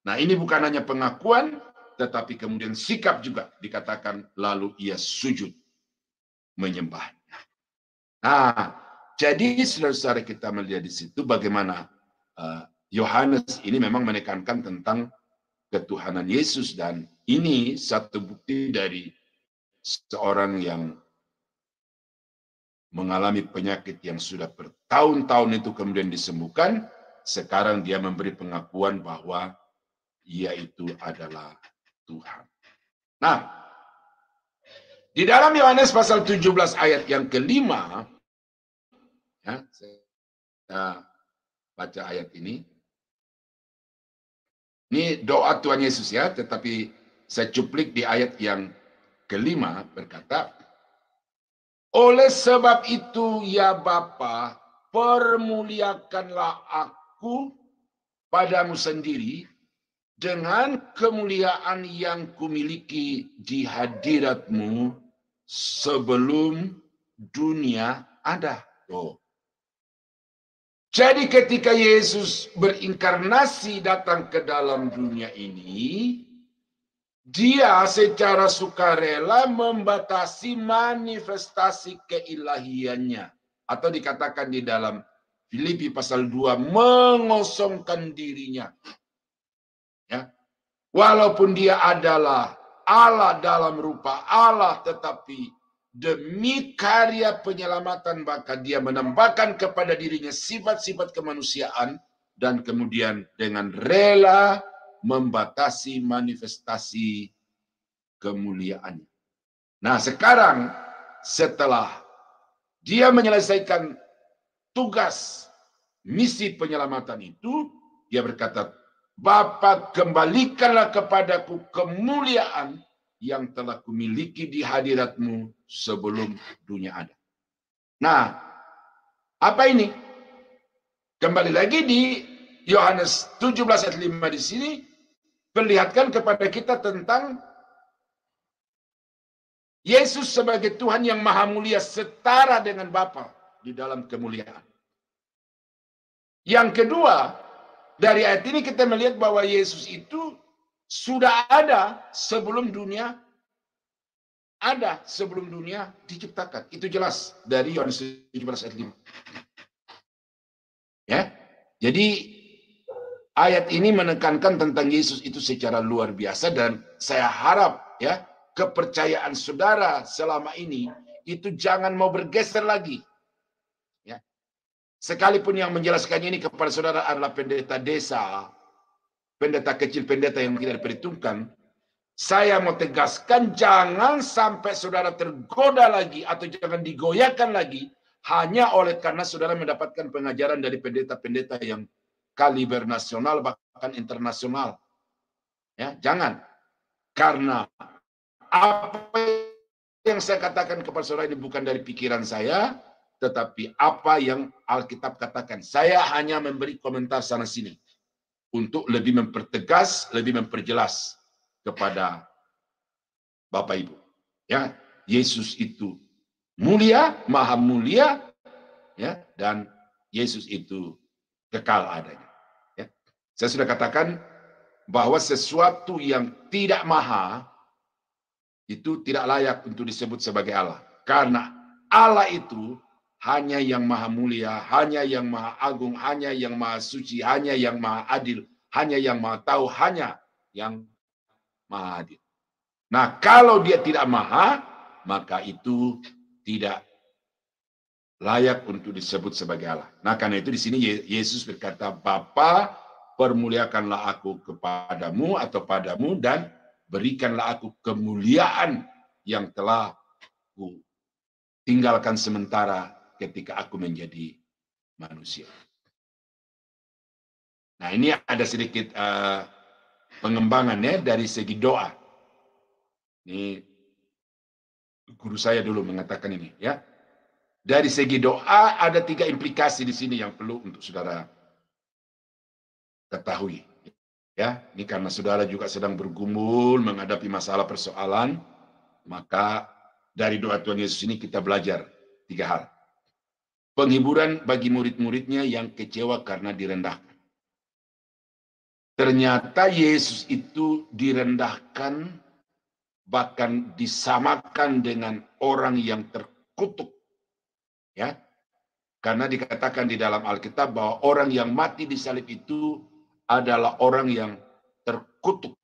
Nah, ini bukan hanya pengakuan, tetapi kemudian sikap juga dikatakan, lalu ia sujud menyembahnya. Nah, jadi saudara-saudara kita melihat di situ bagaimana Yohanes ini memang menekankan tentang ketuhanan Yesus, dan ini satu bukti dari seorang yang mengalami penyakit yang sudah bertahun-tahun itu kemudian disembuhkan. Sekarang dia memberi pengakuan bahwa ia itu adalah Tuhan. Nah, di dalam Yohanes pasal 17 ayat yang kelima, ya, saya baca ayat ini. Ini doa Tuhan Yesus ya, tetapi saya cuplik di ayat yang kelima berkata, oleh sebab itu ya Bapa, permuliakanlah aku padamu sendiri dengan kemuliaan yang kumiliki di hadirat-Mu sebelum dunia ada. Oh. Jadi ketika Yesus berinkarnasi datang ke dalam dunia ini, dia secara sukarela membatasi manifestasi keilahiannya. Atau dikatakan di dalam Filipi pasal 2, mengosongkan dirinya. Ya. Walaupun dia adalah Allah dalam rupa Allah, tetapi demi karya penyelamatan maka dia menambahkan kepada dirinya sifat-sifat kemanusiaan dan kemudian dengan rela membatasi manifestasi kemuliaannya. Nah, sekarang setelah dia menyelesaikan tugas misi penyelamatan itu, dia berkata, Bapa, kembalikanlah kepadaku kemuliaan yang telah kumiliki di hadirat-Mu sebelum dunia ada. Nah, apa ini? Kembali lagi di Yohanes 17 ayat 5 di sini, perlihatkan kepada kita tentang Yesus sebagai Tuhan yang maha mulia setara dengan Bapa di dalam kemuliaan. Yang kedua, dari ayat ini kita melihat bahwa Yesus itu sudah ada sebelum dunia diciptakan. Itu jelas dari Yohanes 17 ayat 5. Ya. Jadi ayat ini menekankan tentang Yesus itu secara luar biasa, dan saya harap ya kepercayaan saudara selama ini itu jangan mau bergeser lagi. Ya. Sekalipun yang menjelaskan ini kepada saudara adalah pendeta desa, pendeta kecil, pendeta yang tidak diperhitungkan, saya mau tegaskan jangan sampai saudara tergoda lagi atau jangan digoyahkan lagi hanya oleh karena saudara mendapatkan pengajaran dari pendeta-pendeta yang kaliber nasional bahkan internasional. Ya, jangan. Karena apa yang saya katakan kepada saudara ini bukan dari pikiran saya, tetapi apa yang Alkitab katakan. Saya hanya memberi komentar sana sini untuk lebih mempertegas, lebih memperjelas kepada Bapak Ibu. Ya, Yesus itu mulia, maha mulia, ya, dan Yesus itu kekal adanya. Ya. Saya sudah katakan bahwa sesuatu yang tidak maha itu tidak layak untuk disebut sebagai Allah. Karena Allah itu hanya yang maha mulia, hanya yang maha agung, hanya yang maha suci, hanya yang maha adil, hanya yang maha tahu, hanya yang maha adil. Nah, kalau dia tidak maha, maka itu tidak layak untuk disebut sebagai Allah. Nah, karena itu di sini Yesus berkata, Bapa, permuliakanlah aku kepadamu atau padamu dan berikanlah aku kemuliaan yang telah ku tinggalkan sementara ketika aku menjadi manusia. Nah, ini ada sedikit pengembangannya dari segi doa. Ini guru saya dulu mengatakan ini, ya. Dari segi doa ada 3 implikasi di sini yang perlu untuk saudara ketahui. Ya, ini karena saudara juga sedang bergumul menghadapi masalah persoalan, maka dari doa Tuhan Yesus ini kita belajar 3 hal. Penghiburan bagi murid-muridnya yang kecewa karena direndahkan. Ternyata Yesus itu direndahkan, bahkan disamakan dengan orang yang terkutuk. Ya, karena dikatakan di dalam Alkitab bahwa orang yang mati di salib itu adalah orang yang terkutuk.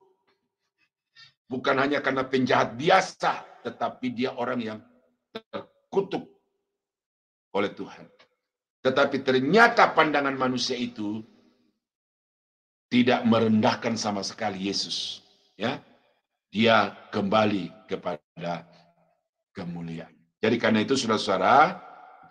Bukan hanya karena penjahat biasa, tetapi dia orang yang terkutuk oleh Tuhan. Tetapi ternyata pandangan manusia itu tidak merendahkan sama sekali Yesus. Ya, dia kembali kepada kemuliaan. Jadi karena itu saudara-saudara,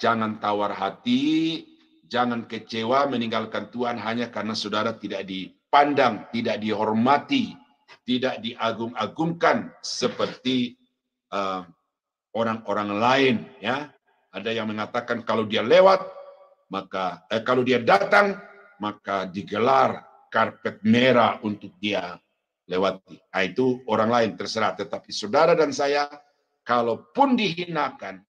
jangan tawar hati, jangan kecewa meninggalkan Tuhan hanya karena saudara tidak dipandang, tidak dihormati, tidak diagung-agungkan seperti orang-orang lain. Ya, ada yang mengatakan kalau dia lewat, maka kalau dia datang, maka digelar karpet merah untuk dia lewati. Nah, itu orang lain terserah. Tetapi saudara dan saya, kalaupun dihinakan,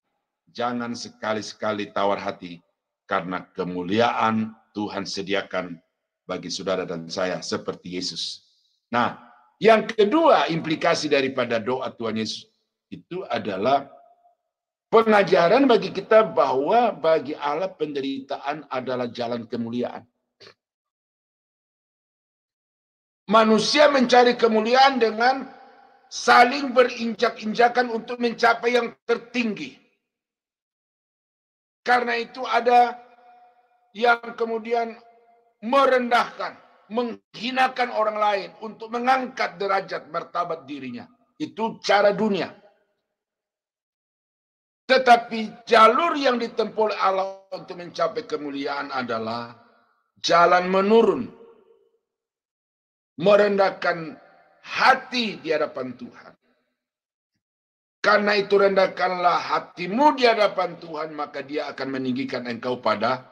jangan sekali-sekali tawar hati, karena kemuliaan Tuhan sediakan bagi saudara dan saya seperti Yesus. Nah, yang kedua implikasi daripada doa Tuhan Yesus itu adalah pengajaran bagi kita bahwa bagi Allah penderitaan adalah jalan kemuliaan. Manusia mencari kemuliaan dengan saling berinjak-injakan untuk mencapai yang tertinggi. Karena itu ada yang kemudian merendahkan, menghinakan orang lain untuk mengangkat derajat martabat dirinya. Itu cara dunia. Tetapi jalur yang ditempuh oleh Allah untuk mencapai kemuliaan adalah jalan menurun. Merendahkan hati di hadapan Tuhan. Karena itu rendahkanlah hatimu di hadapan Tuhan, maka dia akan meninggikan engkau pada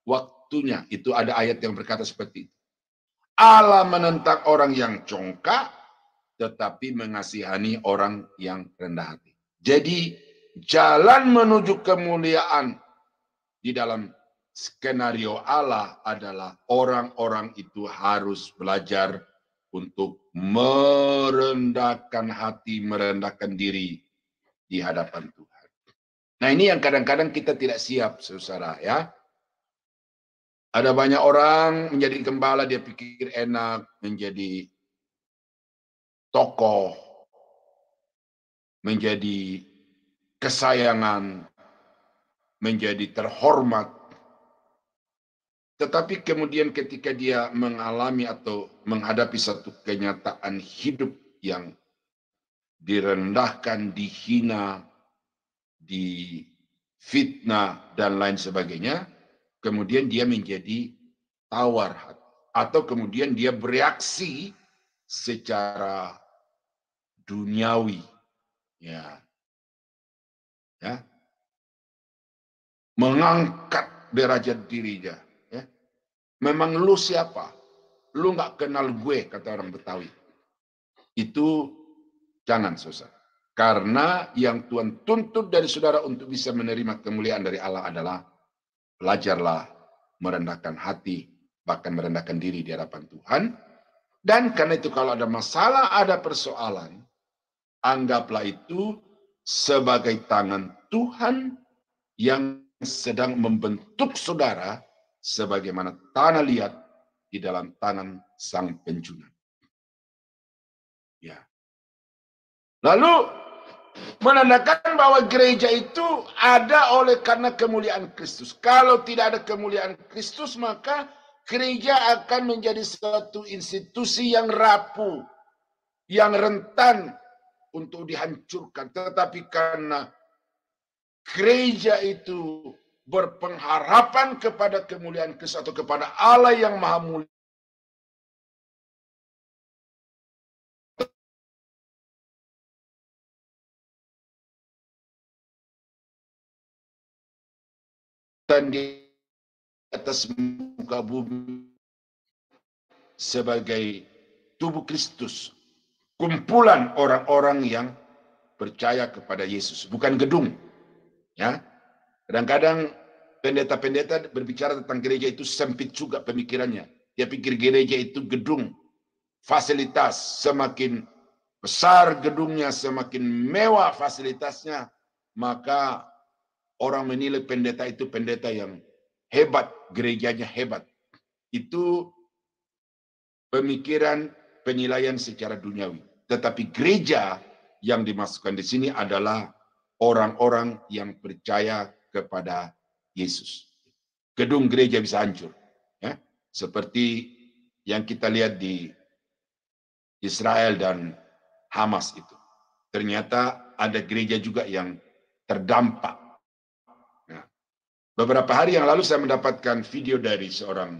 waktunya. Itu ada ayat yang berkata seperti itu. Allah menentang orang yang congkak, tetapi mengasihani orang yang rendah hati. Jadi jalan menuju kemuliaan di dalam skenario Allah adalah orang-orang itu harus belajar untuk merendahkan hati, merendahkan diri di hadapan Tuhan. Nah, ini yang kadang-kadang kita tidak siap, saudara, ya. Ada banyak orang menjadi gembala, dia pikir enak, menjadi tokoh, menjadi kesayangan, menjadi terhormat. Tetapi kemudian ketika dia mengalami atau menghadapi satu kenyataan hidup yang direndahkan, dihina, difitnah, dan lain sebagainya, kemudian dia menjadi tawar hati. Atau kemudian dia bereaksi secara duniawi. Ya. Mengangkat derajat dirinya. Ya. Memang lu siapa? Lu nggak kenal gue, kata orang Betawi. Itu jangan, saudara. Karena yang Tuhan tuntut dari saudara untuk bisa menerima kemuliaan dari Allah adalah belajarlah merendahkan hati, bahkan merendahkan diri di hadapan Tuhan. Dan karena itu kalau ada masalah, ada persoalan, anggaplah itu sebagai tangan Tuhan yang sedang membentuk saudara sebagaimana tanah liat di dalam tangan Sang Penjunan. Ya. Lalu menandakan bahwa gereja itu ada oleh karena kemuliaan Kristus. Kalau tidak ada kemuliaan Kristus, maka gereja akan menjadi suatu institusi yang rapuh, yang rentan untuk dihancurkan. Tetapi karena gereja itu berpengharapan kepada kemuliaan Kristus atau kepada Allah yang Maha Mulia, dan di atas muka bumi sebagai tubuh Kristus, kumpulan orang-orang yang percaya kepada Yesus, bukan gedung. Ya, kadang-kadang pendeta-pendeta berbicara tentang gereja itu sempit juga pemikirannya. Dia pikir gereja itu gedung, fasilitas. Semakin besar gedungnya, semakin mewah fasilitasnya, maka orang menilai pendeta itu pendeta yang hebat, gerejanya hebat. Itu pemikiran penilaian secara duniawi. Tetapi gereja yang dimasukkan di sini adalah orang-orang yang percaya kepada Yesus. Gedung gereja bisa hancur, ya, seperti yang kita lihat di Israel dan Hamas itu. Ternyata ada gereja juga yang terdampak. Nah, beberapa hari yang lalu saya mendapatkan video dari seorang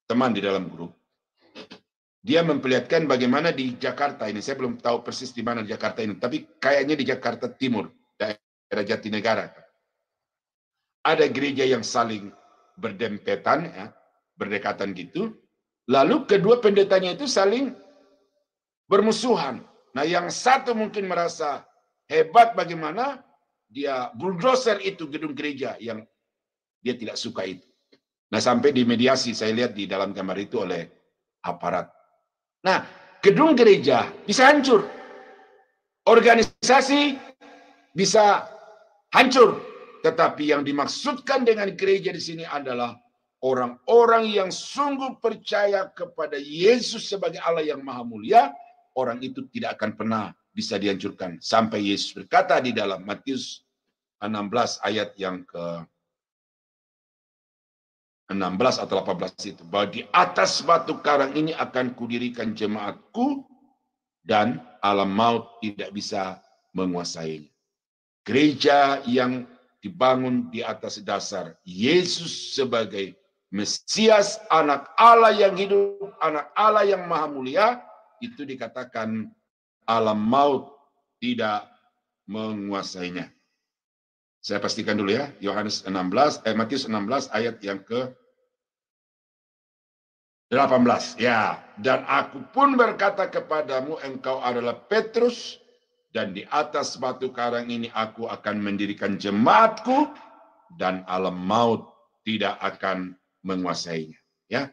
teman di dalam grup. Dia memperlihatkan bagaimana di Jakarta ini, saya belum tahu persis di mana di Jakarta ini, tapi kayaknya di Jakarta Timur, daerah Jatinegara. Ada gereja yang saling berdempetan, ya, berdekatan gitu. Lalu kedua pendetanya itu saling bermusuhan. Nah, yang satu mungkin merasa hebat bagaimana dia bulldozer itu gedung gereja yang dia tidak suka itu. Nah, sampai dimediasi, saya lihat di dalam kamar itu oleh aparat. Nah, gedung gereja bisa hancur. Organisasi bisa hancur. Tetapi yang dimaksudkan dengan gereja di sini adalah orang-orang yang sungguh percaya kepada Yesus sebagai Allah yang Maha Mulia. Orang itu tidak akan pernah bisa dihancurkan. Sampai Yesus berkata di dalam Matius 16 ayat yang ke 16 atau 18 itu, bahwa di atas batu karang ini akan kudirikan jemaatku dan alam maut tidak bisa menguasainya. Gereja yang dibangun di atas dasar Yesus sebagai Mesias, anak Allah yang hidup, anak Allah yang Maha Mulia, itu dikatakan alam maut tidak menguasainya. Saya pastikan dulu ya, Matius 16 ayat yang ke 18. Ya, dan aku pun berkata kepadamu, engkau adalah Petrus, dan di atas batu karang ini aku akan mendirikan jemaatku, dan alam maut tidak akan menguasainya. Ya,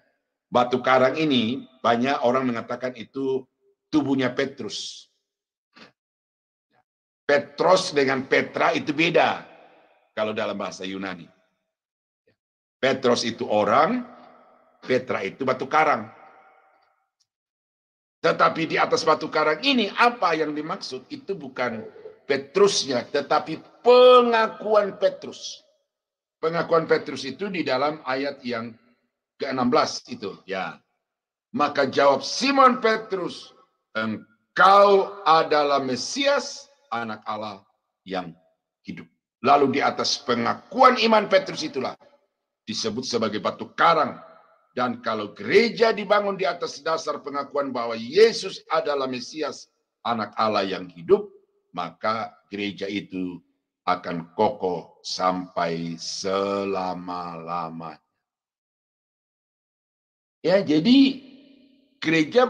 Batu karang ini banyak orang mengatakan itu tubuhnya Petrus. Petros dengan Petra itu beda kalau dalam bahasa Yunani. Petros itu orang, Petra itu batu karang. Tetapi di atas batu karang ini apa yang dimaksud? Itu bukan Petrusnya, tetapi pengakuan Petrus. Pengakuan Petrus itu di dalam ayat yang ke-16 itu, ya. Maka jawab Simon Petrus, engkau adalah Mesias, anak Allah yang hidup. Lalu di atas pengakuan iman Petrus itulah disebut sebagai batu karang. Dan kalau gereja dibangun di atas dasar pengakuan bahwa Yesus adalah Mesias, anak Allah yang hidup, maka gereja itu akan kokoh sampai selama-lamanya. Ya, jadi gereja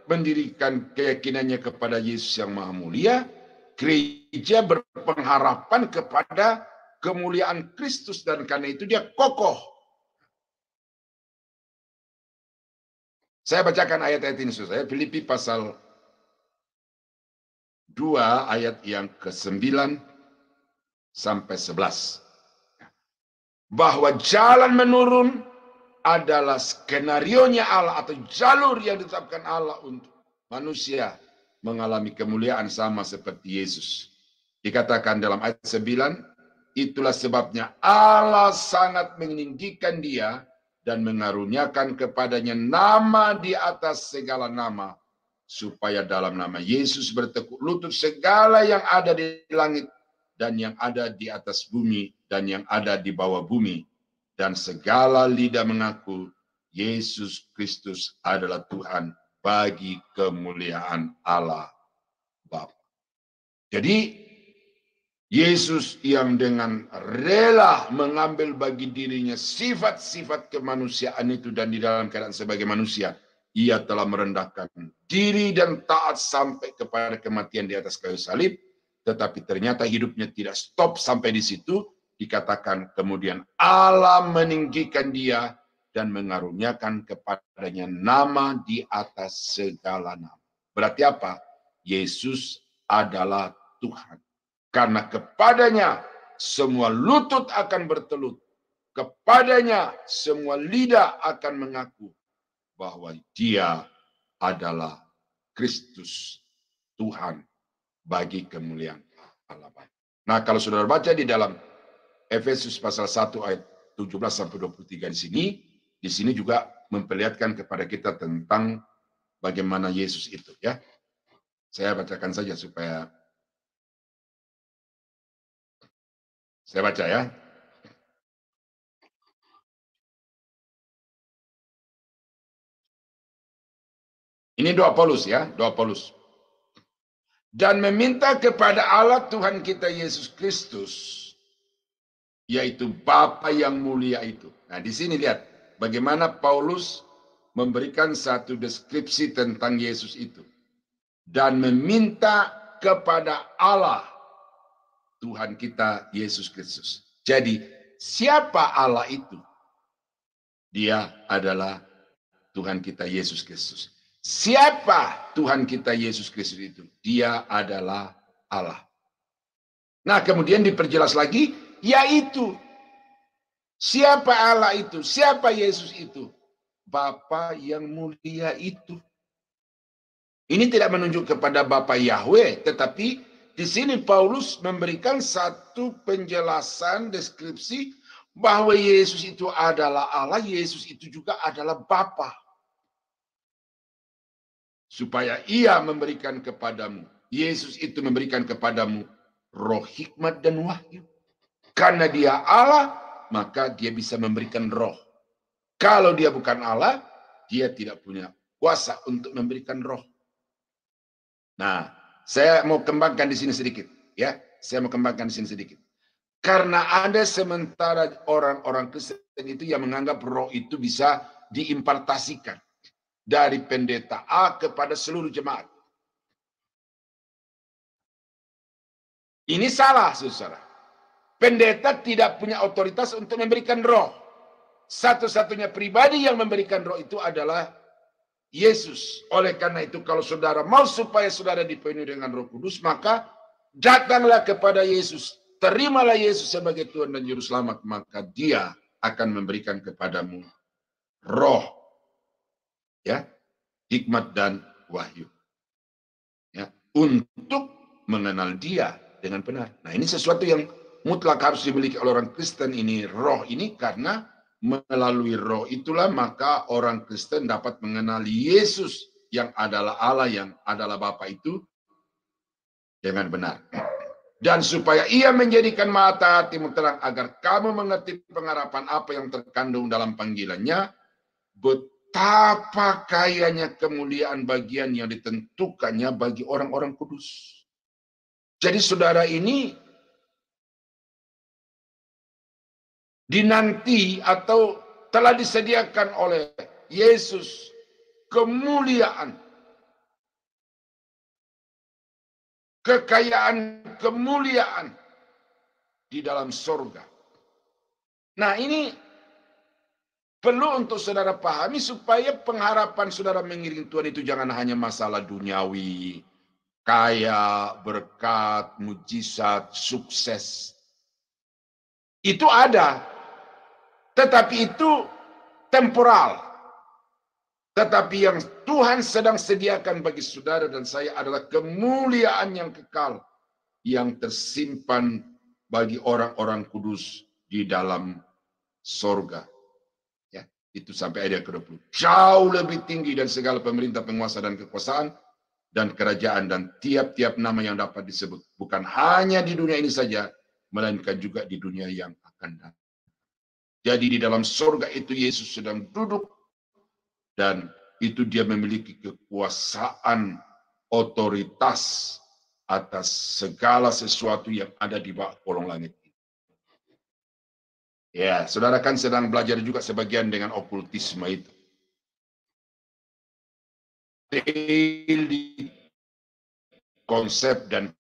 mendirikan keyakinannya kepada Yesus yang Maha Mulia, gereja berpengharapan kepada kemuliaan Kristus, dan karena itu dia kokoh. Saya bacakan ayat-ayat ini, saya Filipi pasal 2 ayat yang ke-9 sampai 11. Bahwa jalan menurun adalah skenarionya Allah atau jalur yang ditetapkan Allah untuk manusia mengalami kemuliaan sama seperti Yesus. Dikatakan dalam ayat 9, itulah sebabnya Allah sangat meninggikan dia dan mengaruniakan kepadanya nama di atas segala nama, supaya dalam nama Yesus bertekuk lutut segala yang ada di langit dan yang ada di atas bumi dan yang ada di bawah bumi, dan segala lidah mengaku Yesus Kristus adalah Tuhan bagi kemuliaan Allah Bapa. Jadi Yesus yang dengan rela mengambil bagi dirinya sifat-sifat kemanusiaan itu, dan di dalam keadaan sebagai manusia, ia telah merendahkan diri dan taat sampai kepada kematian di atas kayu salib. Tetapi ternyata hidupnya tidak stop sampai di situ. Dikatakan kemudian Allah meninggikan dia dan mengaruniakan kepadanya nama di atas segala nama. Berarti apa? Yesus adalah Tuhan. Karena kepadanya semua lutut akan bertelut. Kepadanya semua lidah akan mengaku bahwa dia adalah Kristus, Tuhan bagi kemuliaan Allah. Nah, kalau saudara baca di dalam Efesus pasal 1 ayat 17 sampai 23 di sini juga memperlihatkan kepada kita tentang bagaimana Yesus itu, ya. Saya bacakan saja supaya saya baca, ya. Ini doa Paulus, ya, doa Paulus. Dan meminta kepada Allah Tuhan kita Yesus Kristus, yaitu Bapa yang mulia itu. Nah, di sini lihat bagaimana Paulus memberikan satu deskripsi tentang Yesus itu. Dan meminta kepada Allah Tuhan kita Yesus Kristus. Jadi, siapa Allah itu? Dia adalah Tuhan kita Yesus Kristus. Siapa Tuhan kita Yesus Kristus itu? Dia adalah Allah. Nah, kemudian diperjelas lagi, yaitu siapa Allah itu? Siapa Yesus itu? Bapa yang mulia itu. Ini tidak menunjuk kepada Bapa Yahweh, tetapi di sini Paulus memberikan satu penjelasan deskripsi bahwa Yesus itu adalah Allah, Yesus itu juga adalah Bapa. Supaya ia memberikan kepadamu, Yesus itu memberikan kepadamu roh hikmat dan wahyu. Karena dia Allah, maka dia bisa memberikan roh. Kalau dia bukan Allah, dia tidak punya kuasa untuk memberikan roh. Nah, saya mau kembangkan di sini sedikit, ya. Saya mau kembangkan di sini sedikit. Karena ada sementara orang-orang Kristen itu yang menganggap roh itu bisa diimpartasikan dari pendeta A kepada seluruh jemaat. Ini salah, saudara. Pendeta tidak punya otoritas untuk memberikan roh. satu-satunya pribadi yang memberikan roh itu adalah Yesus. Oleh karena itu, kalau saudara mau supaya saudara dipenuhi dengan Roh Kudus, maka datanglah kepada Yesus. Terimalah Yesus sebagai Tuhan dan Juru Selamat, maka Dia akan memberikan kepadamu roh, ya, hikmat dan wahyu, ya, untuk mengenal Dia dengan benar. Nah, ini sesuatu yang mutlak harus dimiliki oleh orang Kristen ini, roh ini, karena melalui roh itulah maka orang Kristen dapat mengenali Yesus yang adalah Allah, yang adalah Bapa itu dengan benar. Dan supaya Ia menjadikan mata hatimu terang agar kamu mengerti pengharapan apa yang terkandung dalam panggilannya, betapa kayanya kemuliaan bagian yang ditentukannya bagi orang-orang kudus. Jadi saudara ini dinanti atau telah disediakan oleh Yesus kemuliaan, kekayaan kemuliaan di dalam surga. Nah, ini perlu untuk saudara pahami supaya pengharapan saudara mengiring Tuhan itu jangan hanya masalah duniawi, kaya, berkat, mujizat, sukses. Itu ada, tetapi itu temporal. Tetapi yang Tuhan sedang sediakan bagi saudara dan saya adalah kemuliaan yang kekal, yang tersimpan bagi orang-orang kudus di dalam sorga. Ya, itu sampai ayat ke-20. Jauh lebih tinggi dan segala pemerintah, penguasa dan kekuasaan dan kerajaan dan tiap-tiap nama yang dapat disebut. Bukan hanya di dunia ini saja, melainkan juga di dunia yang akan datang. Jadi di dalam sorga itu Yesus sedang duduk, dan itu Dia memiliki kekuasaan, otoritas atas segala sesuatu yang ada di bawah kolong langit. Ya, saudara kan sedang belajar juga sebagian dengan okultisme itu. Di konsep dan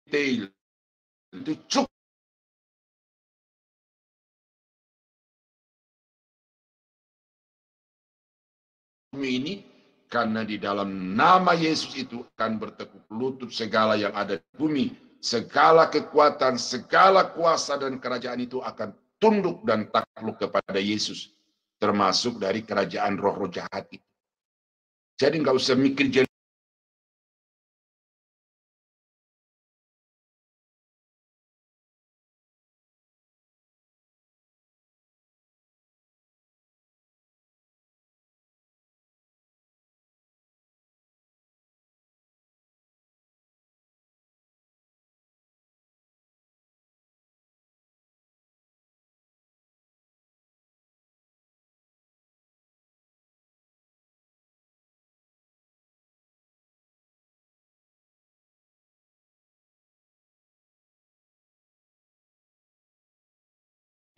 detail itu cukup ini, karena di dalam nama Yesus itu akan bertekuk lutut segala yang ada di bumi, segala kekuatan, segala kuasa dan kerajaan itu akan tunduk dan takluk kepada Yesus, termasuk dari kerajaan roh-roh jahat itu. Jadi nggak usah mikir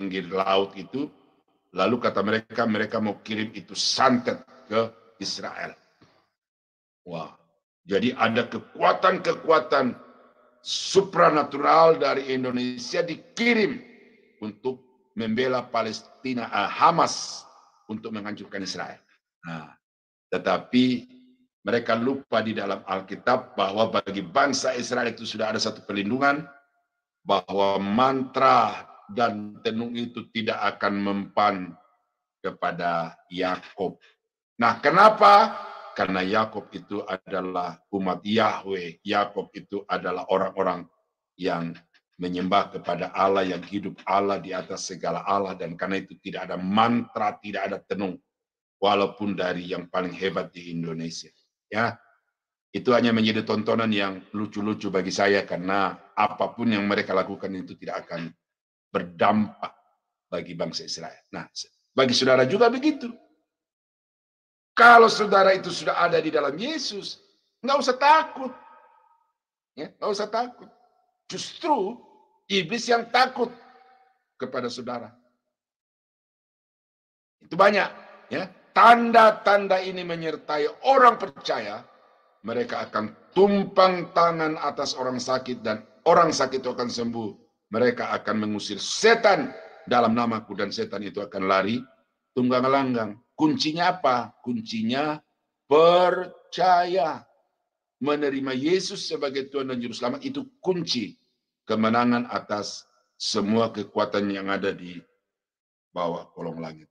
pinggir laut itu, lalu kata mereka mau kirim itu santet ke Israel. Wah, jadi ada kekuatan-kekuatan supranatural dari Indonesia dikirim untuk membela Palestina, Hamas, untuk menghancurkan Israel. Nah, tetapi mereka lupa di dalam Alkitab bahwa bagi bangsa Israel itu sudah ada satu perlindungan, bahwa mantra dan tenung itu tidak akan mempan kepada Yakub. Nah, kenapa? Karena Yakub itu adalah umat Yahweh. Yakub itu adalah orang-orang yang menyembah kepada Allah yang hidup, Allah di atas segala Allah, dan karena itu tidak ada mantra, tidak ada tenung, walaupun dari yang paling hebat di Indonesia. Ya, itu hanya menjadi tontonan yang lucu-lucu bagi saya, karena apapun yang mereka lakukan itu tidak akan berdampak bagi bangsa Israel. Nah, bagi saudara juga begitu. Kalau saudara itu sudah ada di dalam Yesus, nggak usah takut. Ya, nggak usah takut. Justru iblis yang takut kepada saudara. Itu banyak. Ya, tanda-tanda ini menyertai orang percaya Mereka akan tumpang tangan atas orang sakit dan orang sakit itu akan sembuh. Mereka akan mengusir setan dalam namaku dan setan itu akan lari tunggang langgang. Kuncinya apa? Kuncinya percaya. Menerima Yesus sebagai Tuhan dan Juru Selamat itu kunci kemenangan atas semua kekuatan yang ada di bawah kolong langit.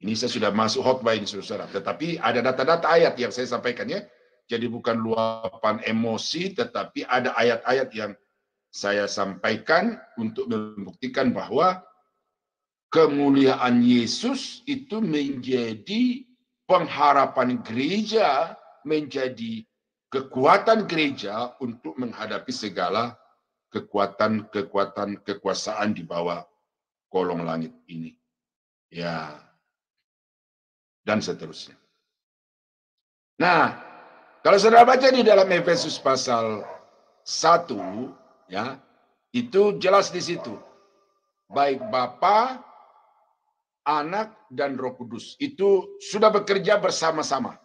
Ini saya sudah masuk khotbah ini, saudara. Tetapi ada data-data ayat yang saya sampaikan ya. Jadi bukan luapan emosi, tetapi ada ayat-ayat yang saya sampaikan untuk membuktikan bahwa kemuliaan Yesus itu menjadi pengharapan gereja, menjadi kekuatan gereja untuk menghadapi segala kekuasaan di bawah kolong langit ini. Ya, dan seterusnya. Nah, kalau saudara baca di dalam Efesus pasal 1, ya, itu jelas di situ. Baik Bapa, Anak, dan Roh Kudus itu sudah bekerja bersama-sama.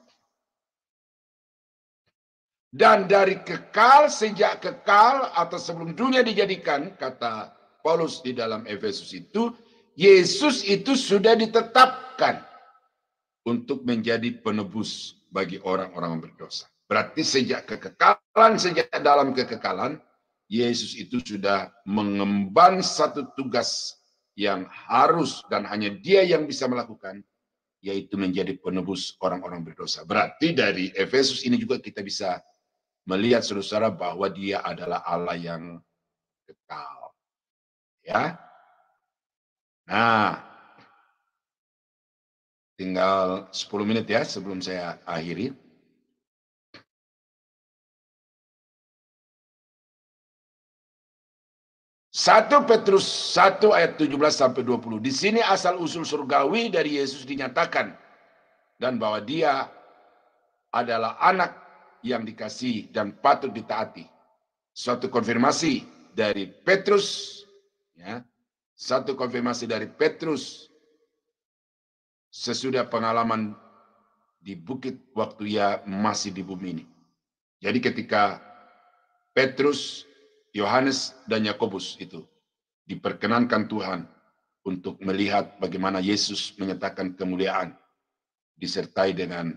Dan dari kekal, sejak kekal atau sebelum dunia dijadikan, kata Paulus di dalam Efesus itu, Yesus itu sudah ditetapkan untuk menjadi penebus bagi orang-orang berdosa. Berarti sejak kekekalan, sejak dalam kekekalan, Yesus itu sudah mengemban satu tugas yang harus dan hanya Dia yang bisa melakukan, yaitu menjadi penebus orang-orang berdosa. Berarti dari Efesus ini juga kita bisa melihat saudara bahwa Dia adalah Allah yang kekal. Ya. Nah, tinggal 10 menit ya sebelum saya akhiri. 1 Petrus 1 ayat 17 sampai 20. Di sini asal usul surgawi dari Yesus dinyatakan dan bahwa Dia adalah anak yang dikasihi dan patut ditaati. Suatu konfirmasi dari Petrus, ya, satu konfirmasi dari Petrus sesudah pengalaman di bukit waktu ia masih di bumi ini. Jadi ketika Petrus, Yohanes, dan Yakobus itu diperkenankan Tuhan untuk melihat bagaimana Yesus menyatakan kemuliaan disertai dengan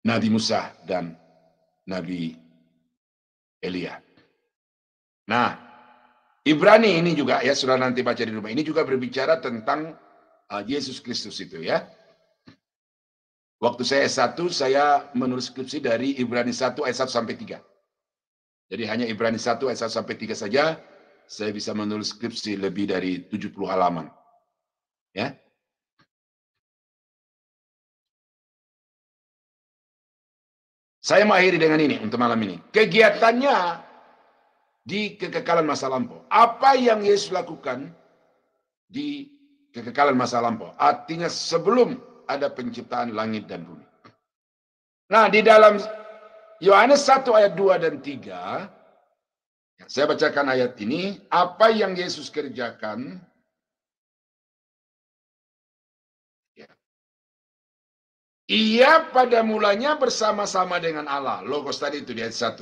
Nabi Musa dan Nabi Elia. Nah, Ibrani ini juga ya, sudah nanti baca di rumah, ini juga berbicara tentang Yesus Kristus itu ya. Waktu saya S1, saya menulis skripsi dari Ibrani 1 ayat 1 sampai 3. Jadi hanya Ibrani 1 ayat 1 sampai 3 saja, saya bisa menulis skripsi lebih dari 70 halaman. Ya. Saya mengakhiri dengan ini untuk malam ini. Kegiatannya di kekekalan masa lampau. Apa yang Yesus lakukan di kekekalan masa lampau? Artinya sebelum ada penciptaan langit dan bumi. Nah, di dalam Yohanes 1 ayat 2 dan 3, saya bacakan ayat ini. Apa yang Yesus kerjakan? Ia pada mulanya bersama-sama dengan Allah. Logos tadi itu di ayat 1.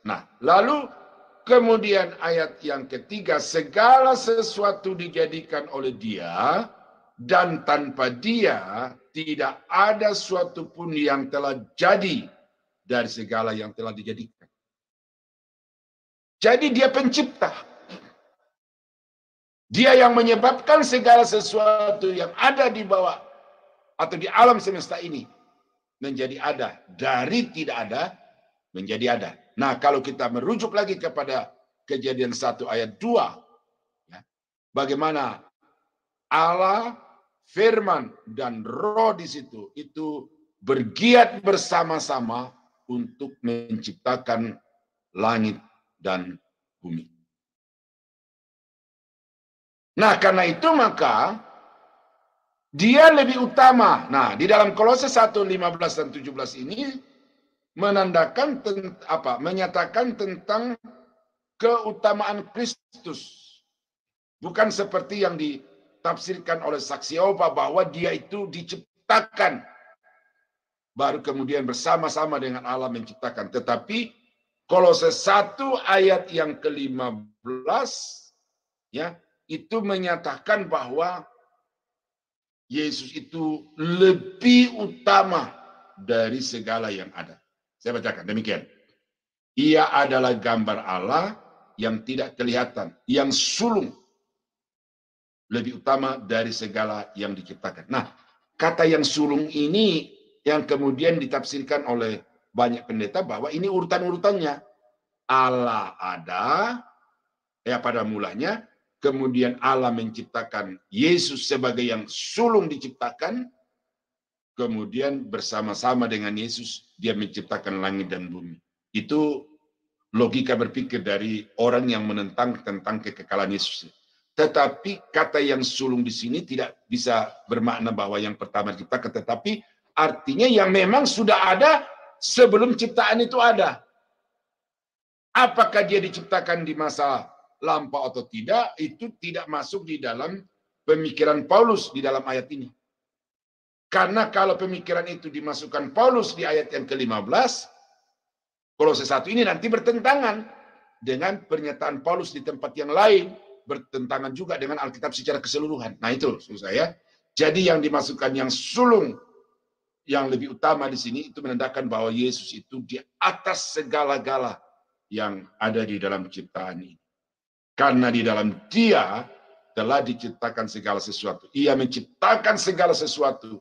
Nah, lalu kemudian ayat yang ketiga, segala sesuatu dijadikan oleh Dia, dan tanpa Dia tidak ada suatu pun yang telah jadi dari segala yang telah dijadikan. Jadi Dia pencipta. Dia yang menyebabkan segala sesuatu yang ada di bawah atau di alam semesta ini menjadi ada. Dari tidak ada menjadi ada. Nah, kalau kita merujuk lagi kepada Kejadian 1 ayat 2, ya, bagaimana Allah, firman, dan roh di situ itu bergiat bersama-sama untuk menciptakan langit dan bumi. Nah, karena itu maka Dia lebih utama. Nah, di dalam Kolose 1, 15 dan 17 ini menandakan menyatakan tentang keutamaan Kristus. Bukan seperti yang ditafsirkan oleh saksi Yehova bahwa Dia itu diciptakan baru kemudian bersama-sama dengan Allah menciptakan. Tetapi Kolose 1 ayat yang ke-15 ya, itu menyatakan bahwa Yesus itu lebih utama dari segala yang ada. Saya bacakan demikian. Ia adalah gambar Allah yang tidak kelihatan, yang sulung, lebih utama dari segala yang diciptakan. Nah, kata yang sulung ini yang kemudian ditafsirkan oleh banyak pendeta bahwa ini urutan-urutannya. Allah ada, ya pada mulanya, kemudian Allah menciptakan Yesus sebagai yang sulung diciptakan, kemudian bersama-sama dengan Yesus dia menciptakan langit dan bumi. Itu logika berpikir dari orang yang menentang tentang kekekalan Yesus. Tetapi kata yang sulung di sini tidak bisa bermakna bahwa yang pertama diciptakan, tetapi artinya yang memang sudah ada sebelum ciptaan itu ada. Apakah dia diciptakan di masa lampau atau tidak, itu tidak masuk di dalam pemikiran Paulus di dalam ayat ini. Karena kalau pemikiran itu dimasukkan Paulus di ayat yang ke-15, Kolose 1 ini nanti bertentangan dengan pernyataan Paulus di tempat yang lain, bertentangan juga dengan Alkitab secara keseluruhan. Nah itu maksud saya. Jadi yang dimasukkan yang sulung yang lebih utama di sini itu menandakan bahwa Yesus itu di atas segala-gala yang ada di dalam ciptaan ini. Karena di dalam Dia telah diciptakan segala sesuatu. Ia menciptakan segala sesuatu,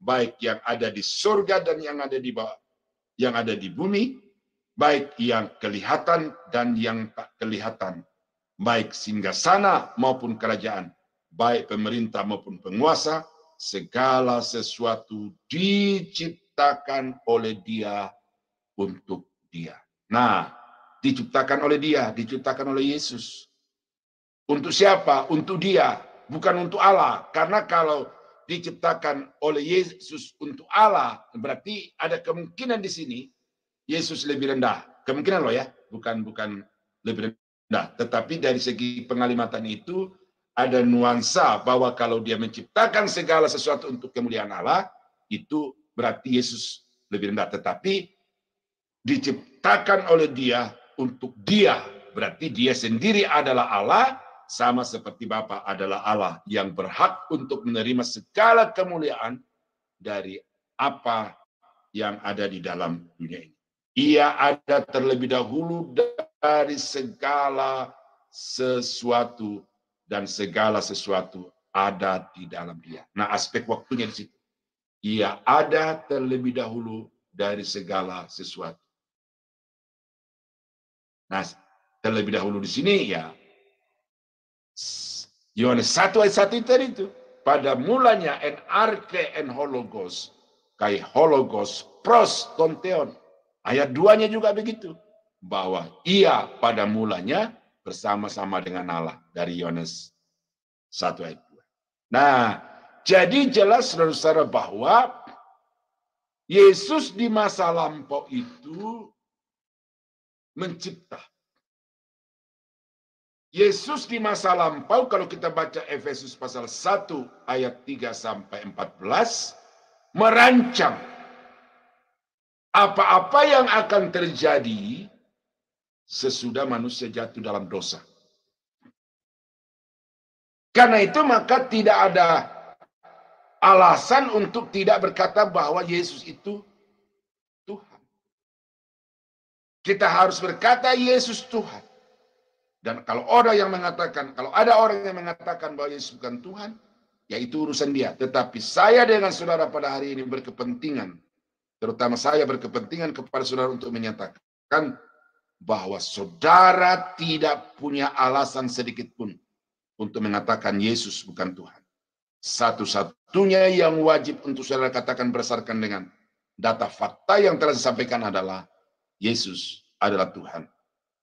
baik yang ada di surga dan yang ada di bawah, yang ada di bumi, baik yang kelihatan dan yang tak kelihatan, baik singgasana maupun kerajaan, baik pemerintah maupun penguasa, segala sesuatu diciptakan oleh Dia untuk Dia. Nah, diciptakan oleh Dia, diciptakan oleh Yesus. Untuk siapa? Untuk Dia, bukan untuk Allah. Karena kalau diciptakan oleh Yesus untuk Allah, berarti ada kemungkinan di sini Yesus lebih rendah. Kemungkinan loh ya, bukan lebih rendah. Tetapi dari segi pengalimatan itu ada nuansa bahwa kalau Dia menciptakan segala sesuatu untuk kemuliaan Allah, itu berarti Yesus lebih rendah. Tetapi diciptakan oleh Dia untuk Dia, berarti Dia sendiri adalah Allah, sama seperti Bapa adalah Allah yang berhak untuk menerima segala kemuliaan dari apa yang ada di dalam dunia ini. Ia ada terlebih dahulu dari segala sesuatu dan segala sesuatu ada di dalam Dia. Nah, aspek waktunya di situ. Ia ada terlebih dahulu dari segala sesuatu. Nah, terlebih dahulu di sini ya Yohanes 1 ayat 1 itu. Pada mulanya en arche en hologos, kai hologos pros tonteon. Ayat 2-nya juga begitu. Bahwa ia pada mulanya bersama-sama dengan Allah. Dari Yohanes 1 ayat 2. Nah, jadi jelas saudara-saudara bahwa Yesus di masa lampau itu mencipta. Yesus di masa lampau, kalau kita baca Efesus pasal 1 ayat 3 sampai 14, merancang apa-apa yang akan terjadi sesudah manusia jatuh dalam dosa. Karena itu maka tidak ada alasan untuk tidak berkata bahwa Yesus itu Tuhan. Kita harus berkata Yesus Tuhan. Dan kalau ada orang yang mengatakan bahwa Yesus bukan Tuhan, ya itu urusan dia. Tetapi saya dengan saudara pada hari ini berkepentingan, terutama saya berkepentingan kepada saudara untuk menyatakan bahwa saudara tidak punya alasan sedikit pun untuk mengatakan Yesus bukan Tuhan. Satu-satunya yang wajib untuk saudara katakan berdasarkan dengan data fakta yang telah disampaikan adalah Yesus adalah Tuhan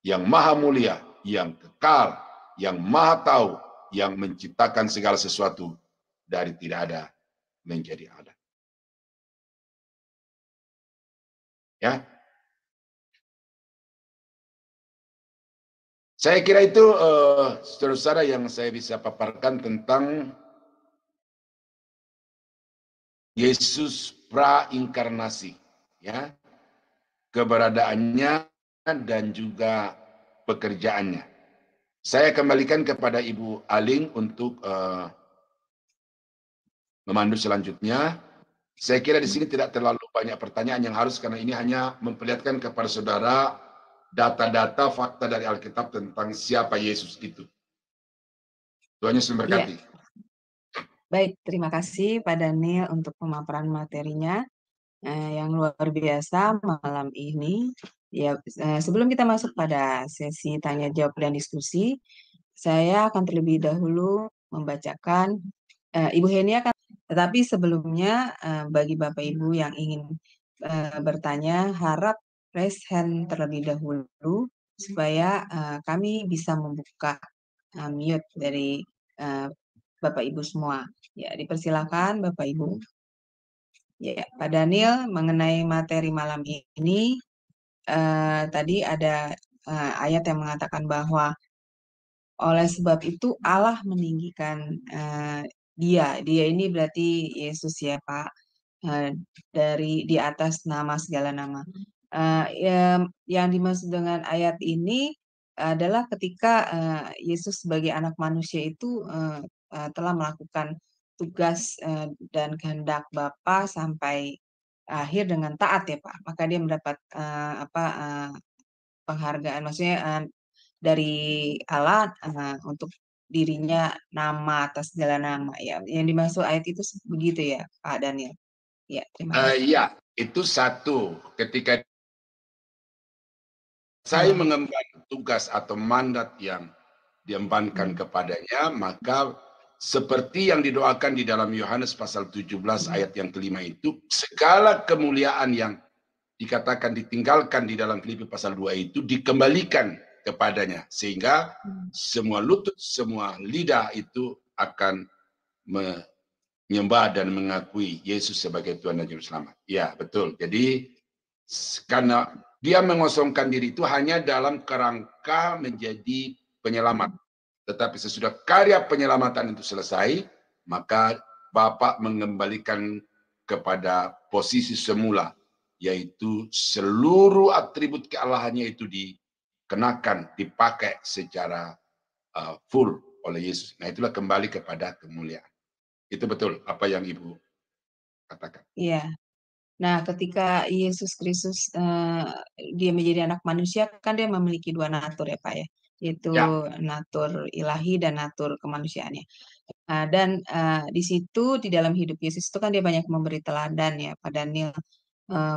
yang maha mulia, yang kekal, yang maha tahu, yang menciptakan segala sesuatu dari tidak ada menjadi ada. Ya, saya kira itu saudara-saudara yang saya bisa paparkan tentang Yesus prainkarnasi, ya, keberadaannya dan juga pekerjaannya. Saya kembalikan kepada Ibu Aling untuk memandu selanjutnya. Saya kira di sini tidak terlalu banyak pertanyaan yang harus, karena ini hanya memperlihatkan kepada saudara data-data fakta dari Alkitab tentang siapa Yesus itu. Tuhan Yesus memberkati. Baik, terima kasih Pak Daniel untuk pemaparan materinya yang luar biasa malam ini. Ya, sebelum kita masuk pada sesi tanya jawab dan diskusi, saya akan terlebih dahulu membacakan Ibu Heni akan, tetapi sebelumnya bagi Bapak Ibu yang ingin bertanya, harap raise hand terlebih dahulu supaya kami bisa membuka mute dari Bapak Ibu semua. Ya, dipersilakan Bapak Ibu. Ya, Pak Daniel, mengenai materi malam ini, tadi ada ayat yang mengatakan bahwa oleh sebab itu Allah meninggikan dia. Dia ini berarti Yesus ya Pak, dari di atas nama segala nama. Yang dimaksud dengan ayat ini adalah ketika Yesus sebagai anak manusia itu telah melakukan tugas dan kehendak Bapa sampai akhir dengan taat ya Pak. Maka dia mendapat penghargaan, maksudnya dari Allah untuk dirinya nama atas segala nama ya. Yang dimaksud ayat itu begitu ya Pak Daniel. Ya, terima kasih. Ya, itu satu. Ketika saya mengemban tugas atau mandat yang diembankan kepadanya, maka seperti yang didoakan di dalam Yohanes pasal 17 ayat yang kelima itu, segala kemuliaan yang dikatakan ditinggalkan di dalam Filipi pasal 2 itu dikembalikan kepadanya, sehingga semua lutut, semua lidah itu akan menyembah dan mengakui Yesus sebagai Tuhan dan Juru Selamat. Ya, betul. Jadi karena dia mengosongkan diri itu hanya dalam kerangka menjadi penyelamat. Tetapi sesudah karya penyelamatan itu selesai, maka Bapa mengembalikan kepada posisi semula, yaitu seluruh atribut kealahannya itu dikenakan, dipakai secara full oleh Yesus. Nah, itulah kembali kepada kemuliaan. Itu betul apa yang Ibu katakan. Iya. Nah, ketika Yesus Kristus dia menjadi anak manusia, kan dia memiliki dua natur ya Pak ya, yaitu natur ilahi dan natur kemanusiaannya. Dan di situ di dalam hidup Yesus itu kan dia banyak memberi teladan ya Pak Daniel,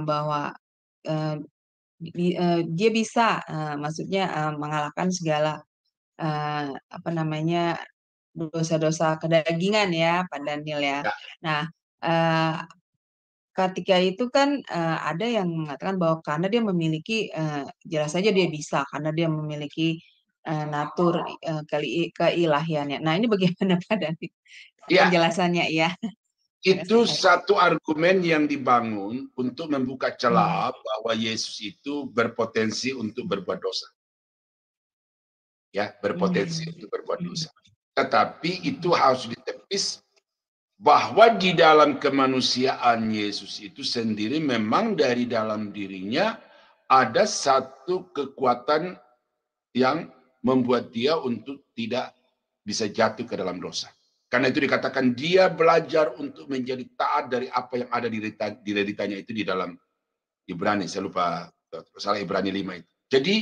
bahwa dia bisa maksudnya mengalahkan segala apa namanya dosa-dosa kedagingan ya Pak Daniel ya. Nah, ketika itu kan ada yang mengatakan bahwa karena dia memiliki jelas saja dia bisa karena dia memiliki natur keilahiannya. Nah, ini bagaimana Pak Daniel penjelasannya ya? Itu satu argumen yang dibangun untuk membuka celah bahwa Yesus itu berpotensi untuk berbuat dosa. Ya, berpotensi untuk berbuat dosa. Tetapi itu harus ditepis bahwa di dalam kemanusiaan Yesus itu sendiri memang dari dalam dirinya ada satu kekuatan yang membuat dia untuk tidak bisa jatuh ke dalam dosa. Karena itu dikatakan dia belajar untuk menjadi taat dari apa yang ada di liritanya itu di dalam Ibrani. Saya lupa, salah Ibrani 5 itu. Jadi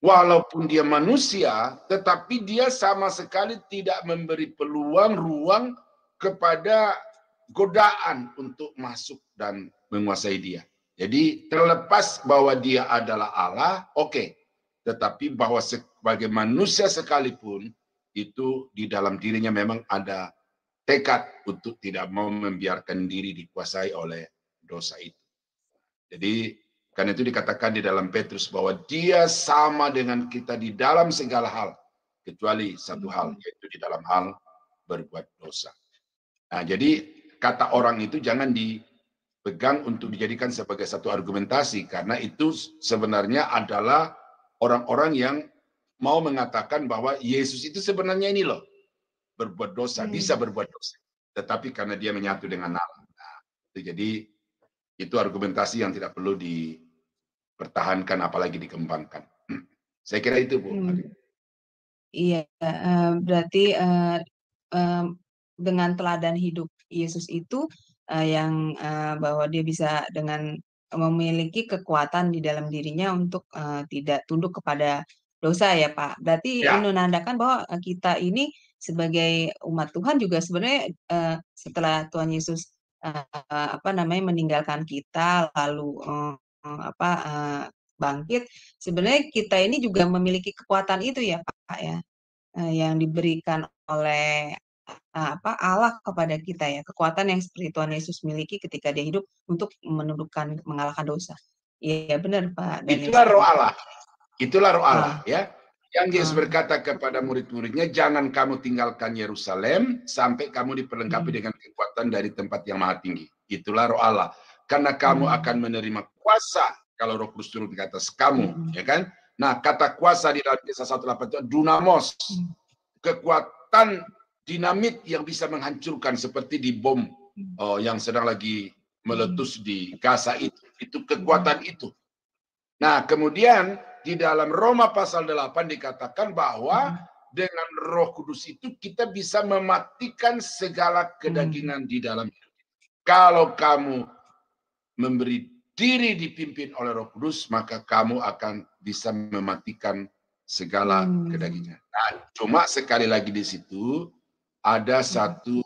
walaupun dia manusia, tetapi dia sama sekali tidak memberi ruang kepada godaan untuk masuk dan menguasai dia. Jadi terlepas bahwa dia adalah Allah, oke. Tetapi bahwa sebagai manusia sekalipun, itu di dalam dirinya memang ada tekad untuk tidak mau membiarkan diri dikuasai oleh dosa itu. Jadi karena itu dikatakan di dalam Petrus bahwa dia sama dengan kita di dalam segala hal, kecuali satu hal, yaitu di dalam hal berbuat dosa. Nah, jadi kata orang itu jangan dipegang untuk dijadikan sebagai satu argumentasi, karena itu sebenarnya adalah orang-orang yang mau mengatakan bahwa Yesus itu sebenarnya ini loh, berbuat dosa, bisa berbuat dosa. Tetapi karena dia menyatu dengan Allah. Nah, jadi Itu argumentasi yang tidak perlu dipertahankan apalagi dikembangkan. Saya kira itu, Bu. Iya, berarti dengan teladan hidup Yesus itu yang bahwa dia bisa dengan memiliki kekuatan di dalam dirinya untuk tidak tunduk kepada dosa ya Pak. Berarti Ya. menandakan bahwa kita ini sebagai umat Tuhan juga sebenarnya setelah Tuhan Yesus meninggalkan kita lalu bangkit, sebenarnya kita ini juga memiliki kekuatan itu ya Pak ya, yang diberikan oleh Allah kepada kita ya, kekuatan yang seperti Tuhan Yesus miliki ketika dia hidup untuk mengalahkan dosa. Iya benar Pak Daniel. Itulah roh Allah. Itulah roh Allah ya. Yang Yesus berkata kepada murid-muridnya, jangan kamu tinggalkan Yerusalem sampai kamu diperlengkapi dengan kekuatan dari tempat yang maha tinggi. Itulah roh Allah. Karena kamu akan menerima kuasa kalau Roh Kudus turun di atas kamu, ya kan? Nah, kata kuasa di dalam Kisah 1:8 itu dunamos. Kekuatan dinamit yang bisa menghancurkan seperti di bom yang sedang lagi meletus di Gaza itu kekuatan itu. Nah, kemudian di dalam Roma pasal 8 dikatakan bahwa dengan Roh Kudus itu kita bisa mematikan segala kedagingan di dalam hidup. Kalau kamu memberi diri dipimpin oleh Roh Kudus, maka kamu akan bisa mematikan segala kedagingan. Nah, cuma sekali lagi di situ ada satu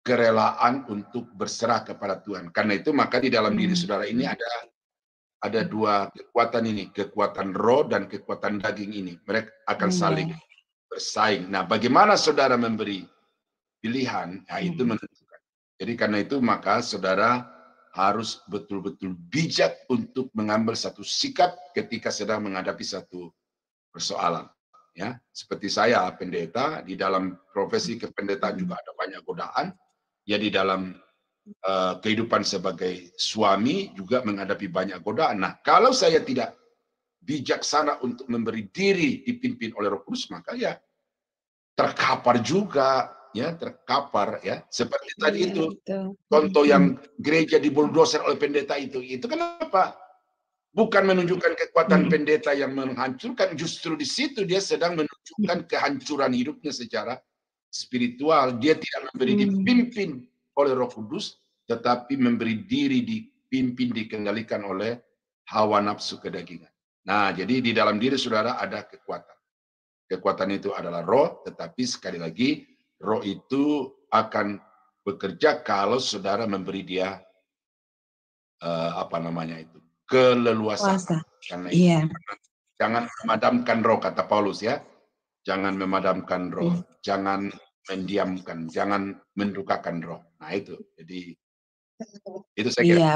kerelaan untuk berserah kepada Tuhan. Karena itu maka di dalam diri saudara ini ada dua kekuatan ini, kekuatan roh dan kekuatan daging ini. Mereka akan saling bersaing. Nah, bagaimana saudara memberi pilihan, nah itu menentukan. Jadi karena itu maka saudara harus betul-betul bijak untuk mengambil satu sikap ketika sedang menghadapi satu persoalan. Ya, seperti saya pendeta, di dalam profesi kependetaan juga ada banyak godaan. Ya, di dalam kehidupan sebagai suami juga menghadapi banyak godaan. Nah, kalau saya tidak bijaksana untuk memberi diri dipimpin oleh Roh Kudus, maka ya terkapar juga, ya terkapar ya. Seperti tadi itu contoh yang gereja dibuldoser oleh pendeta itu kenapa? Bukan menunjukkan kekuatan pendeta yang menghancurkan, justru di situ dia sedang menunjukkan kehancuran hidupnya secara spiritual. Dia tidak memberi dipimpin oleh Roh Kudus, tetapi memberi diri dipimpin, dikendalikan oleh hawa nafsu kedagingan. Nah, jadi di dalam diri saudara ada kekuatan. Kekuatan itu adalah roh, tetapi sekali lagi roh itu akan bekerja kalau saudara memberi dia keleluasan. Karena itu, jangan memadamkan roh, kata Paulus ya. Jangan memadamkan roh, jangan mendiamkan, jangan mendukakan roh. Nah itu, jadi itu saya kira. Iya,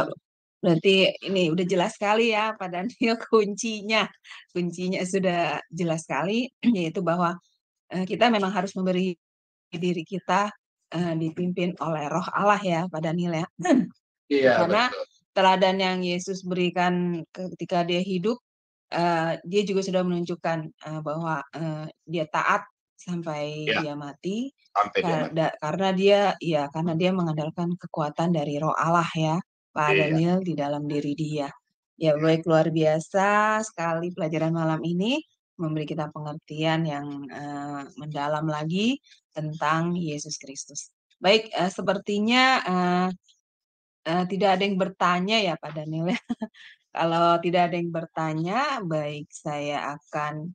berarti ini udah jelas sekali ya Pak Daniel kuncinya sudah jelas sekali, yaitu bahwa kita memang harus memberi diri kita dipimpin oleh Roh Allah ya Pak Daniel ya. Iya, karena betul. teladan yang Yesus berikan ketika dia hidup, dia juga sudah menunjukkan bahwa dia taat sampai dia mati, karena dia mengandalkan kekuatan dari Roh Allah ya Pak Daniel di dalam diri dia. Ya baik, luar biasa sekali pelajaran malam ini memberi kita pengertian yang mendalam lagi tentang Yesus Kristus. Baik, sepertinya tidak ada yang bertanya ya Pak Daniel ya. Kalau tidak ada yang bertanya, baik saya akan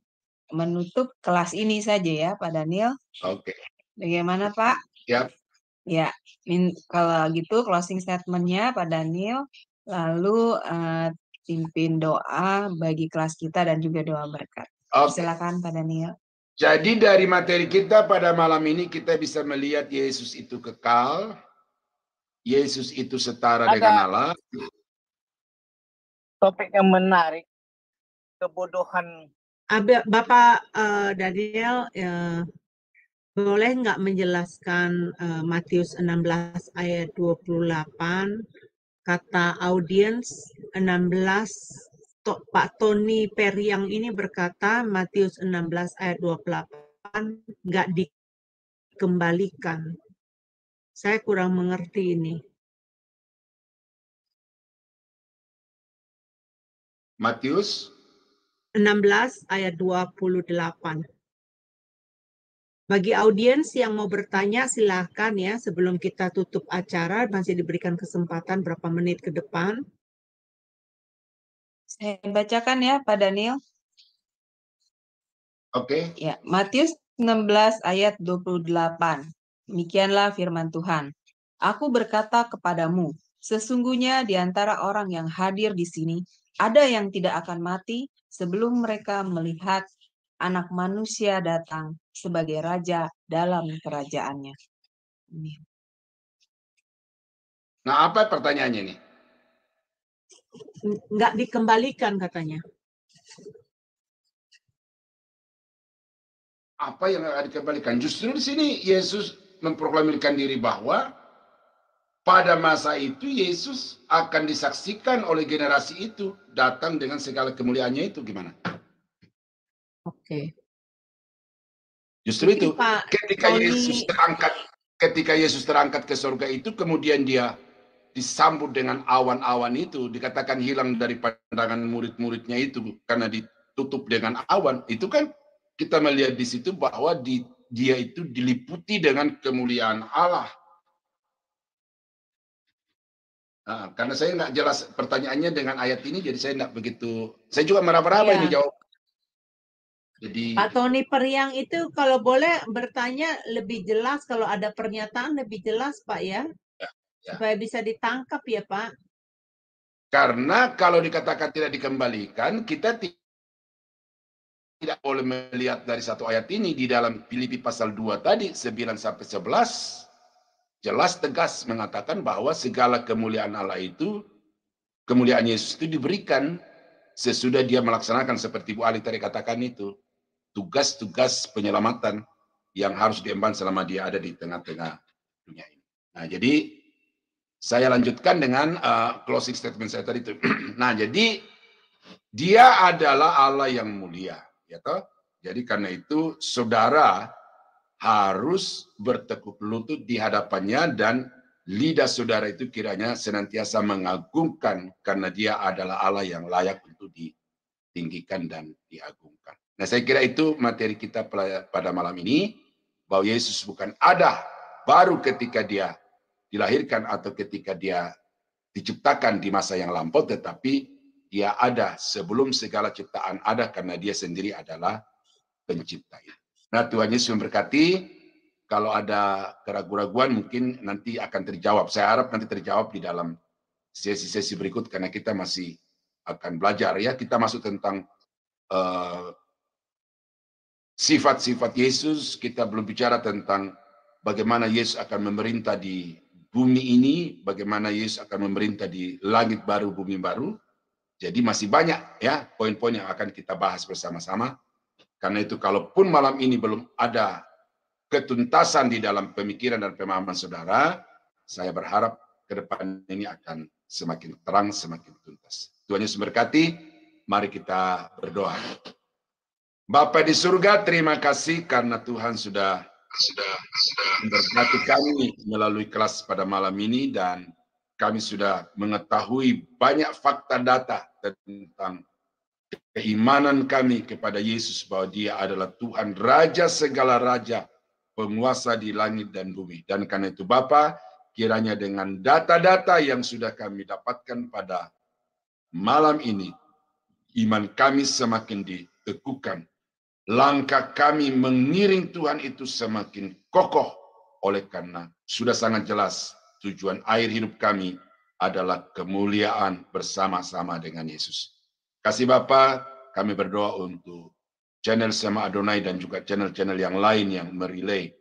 menutup kelas ini saja ya Pak Daniel. Oke. Bagaimana Pak? Ya. Ya, kalau gitu closing statement-nya Pak Daniel, lalu pimpin doa bagi kelas kita dan juga doa berkat. Silakan Pak Daniel. Jadi dari materi kita pada malam ini kita bisa melihat Yesus itu kekal, Yesus itu setara dengan Allah. Topik yang menarik, kebodohan. Bapak Daniel, boleh nggak menjelaskan Matius 16 ayat 28, kata audiens 16, Pak Tony Periang ini berkata Matius 16 ayat 28 nggak dikembalikan. Saya kurang mengerti ini. Matius 16 ayat 28. Bagi audiens yang mau bertanya, silahkan ya. Sebelum kita tutup acara, masih diberikan kesempatan berapa menit ke depan. Saya bacakan ya, Pak Daniel. Oke. Ya, Matius 16 ayat 28. Demikianlah firman Tuhan. Aku berkata kepadamu, sesungguhnya di antara orang yang hadir di sini, ada yang tidak akan mati sebelum mereka melihat Anak Manusia datang sebagai Raja dalam kerajaannya. Nah, apa pertanyaannya nih? Nggak dikembalikan katanya. Apa yang akan dikembalikan? Justru di sini Yesus memproklamirkan diri bahwa pada masa itu Yesus akan disaksikan oleh generasi itu datang dengan segala kemuliaannya itu gimana? Oke. Justru Mungkin itu Pak ketika Yesus terangkat ke surga itu kemudian dia disambut dengan awan-awan itu, dikatakan hilang dari pandangan murid-muridnya itu karena ditutup dengan awan. Itu kan kita melihat di situ bahwa dia itu diliputi dengan kemuliaan Allah. Nah, karena saya nggak jelas pertanyaannya dengan ayat ini, jadi saya nggak begitu. Saya juga meraba-raba ini jawab. Jadi Pak Tony Periang itu kalau boleh bertanya lebih jelas, kalau ada pernyataan lebih jelas Pak ya, supaya bisa ditangkap ya Pak. Karena kalau dikatakan tidak dikembalikan, kita tidak boleh melihat dari satu ayat ini di dalam Filipi pasal 2 tadi 9 sampai 11 jelas tegas mengatakan bahwa segala kemuliaan Allah itu, kemuliaan Yesus itu diberikan sesudah dia melaksanakan seperti Bu Ali tadi katakan itu, tugas-tugas penyelamatan yang harus diemban selama dia ada di tengah-tengah dunia ini. Nah, jadi saya lanjutkan dengan closing statement saya tadi itu. Nah, jadi dia adalah Allah yang mulia, ya toh? Jadi karena itu saudara harus bertekuk lutut di hadapannya dan lidah saudara itu kiranya senantiasa mengagungkan karena dia adalah Allah yang layak untuk ditinggikan dan diagungkan. Nah, saya kira itu materi kita pada malam ini, bahwa Yesus bukan ada baru ketika dia dilahirkan atau ketika dia diciptakan di masa yang lampau, tetapi dia ada sebelum segala ciptaan ada karena dia sendiri adalah pencipta itu. Nah, Tuhan Yesus memberkati. Kalau ada keraguan-raguan mungkin nanti akan terjawab. Saya harap nanti terjawab di dalam sesi-sesi berikut karena kita masih akan belajar ya. Kita masuk tentang sifat-sifat Yesus. Kita belum bicara tentang bagaimana Yesus akan memerintah di bumi ini, bagaimana Yesus akan memerintah di langit baru, bumi baru. Jadi masih banyak ya poin-poin yang akan kita bahas bersama-sama. Karena itu kalaupun malam ini belum ada ketuntasan di dalam pemikiran dan pemahaman saudara, saya berharap ke depan ini akan semakin terang, semakin tuntas. Tuhan Yesus berkati, mari kita berdoa. Bapa di surga, terima kasih karena Tuhan sudah memberkati kami melalui kelas pada malam ini dan kami sudah mengetahui banyak fakta data tentang keimanan kami kepada Yesus bahwa Dia adalah Tuhan Raja segala raja, penguasa di langit dan bumi. Dan karena itu Bapa, kiranya dengan data-data yang sudah kami dapatkan pada malam ini, iman kami semakin diteguhkan. Langkah kami mengiring Tuhan itu semakin kokoh oleh karena sudah sangat jelas tujuan akhir hidup kami adalah kemuliaan bersama-sama dengan Yesus. Kasih Bapa, kami berdoa untuk channel Sema Adonai dan juga channel-channel yang lain yang merelay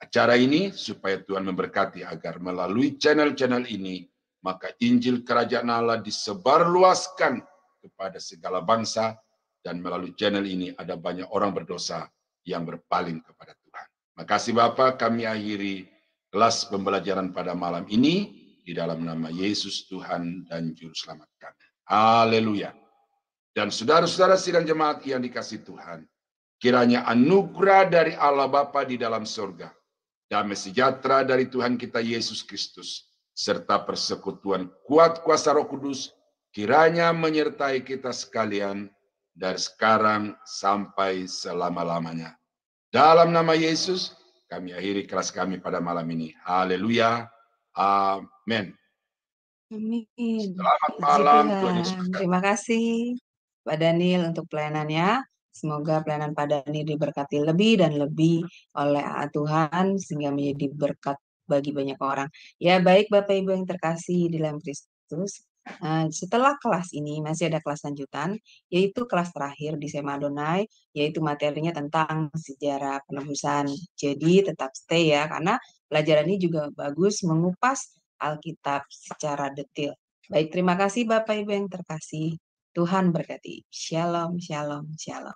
acara ini supaya Tuhan memberkati agar melalui channel-channel ini maka Injil Kerajaan Allah disebarluaskan kepada segala bangsa dan melalui channel ini ada banyak orang berdosa yang berpaling kepada Tuhan. Makasih Bapa, kami akhiri kelas pembelajaran pada malam ini di dalam nama Yesus Tuhan dan Juru Selamat kami. Haleluya. Dan saudara-saudara sidang jemaat yang dikasihi Tuhan, kiranya anugerah dari Allah Bapa di dalam surga, damai sejahtera dari Tuhan kita Yesus Kristus, serta persekutuan kuat kuasa Roh Kudus kiranya menyertai kita sekalian dari sekarang sampai selama-lamanya. Dalam nama Yesus, kami akhiri kelas kami pada malam ini. Haleluya. Amin. Amin. Selamat Puji malam, Tuhan Yesus Tuhan. berkati. Terima kasih Pak Daniel untuk pelayanannya. Semoga pelayanan Pak Daniel diberkati lebih dan lebih oleh Tuhan sehingga menjadi berkat bagi banyak orang. Ya, baik Bapak Ibu yang terkasih di dalam Kristus. Setelah kelas ini masih ada kelas lanjutan, yaitu kelas terakhir di Sema Adonai, yaitu materinya tentang sejarah penebusan. Jadi tetap stay ya, karena pelajaran ini juga bagus mengupas Alkitab secara detail. Baik, terima kasih Bapak Ibu yang terkasih. Tuhan berkati. Shalom, shalom, shalom.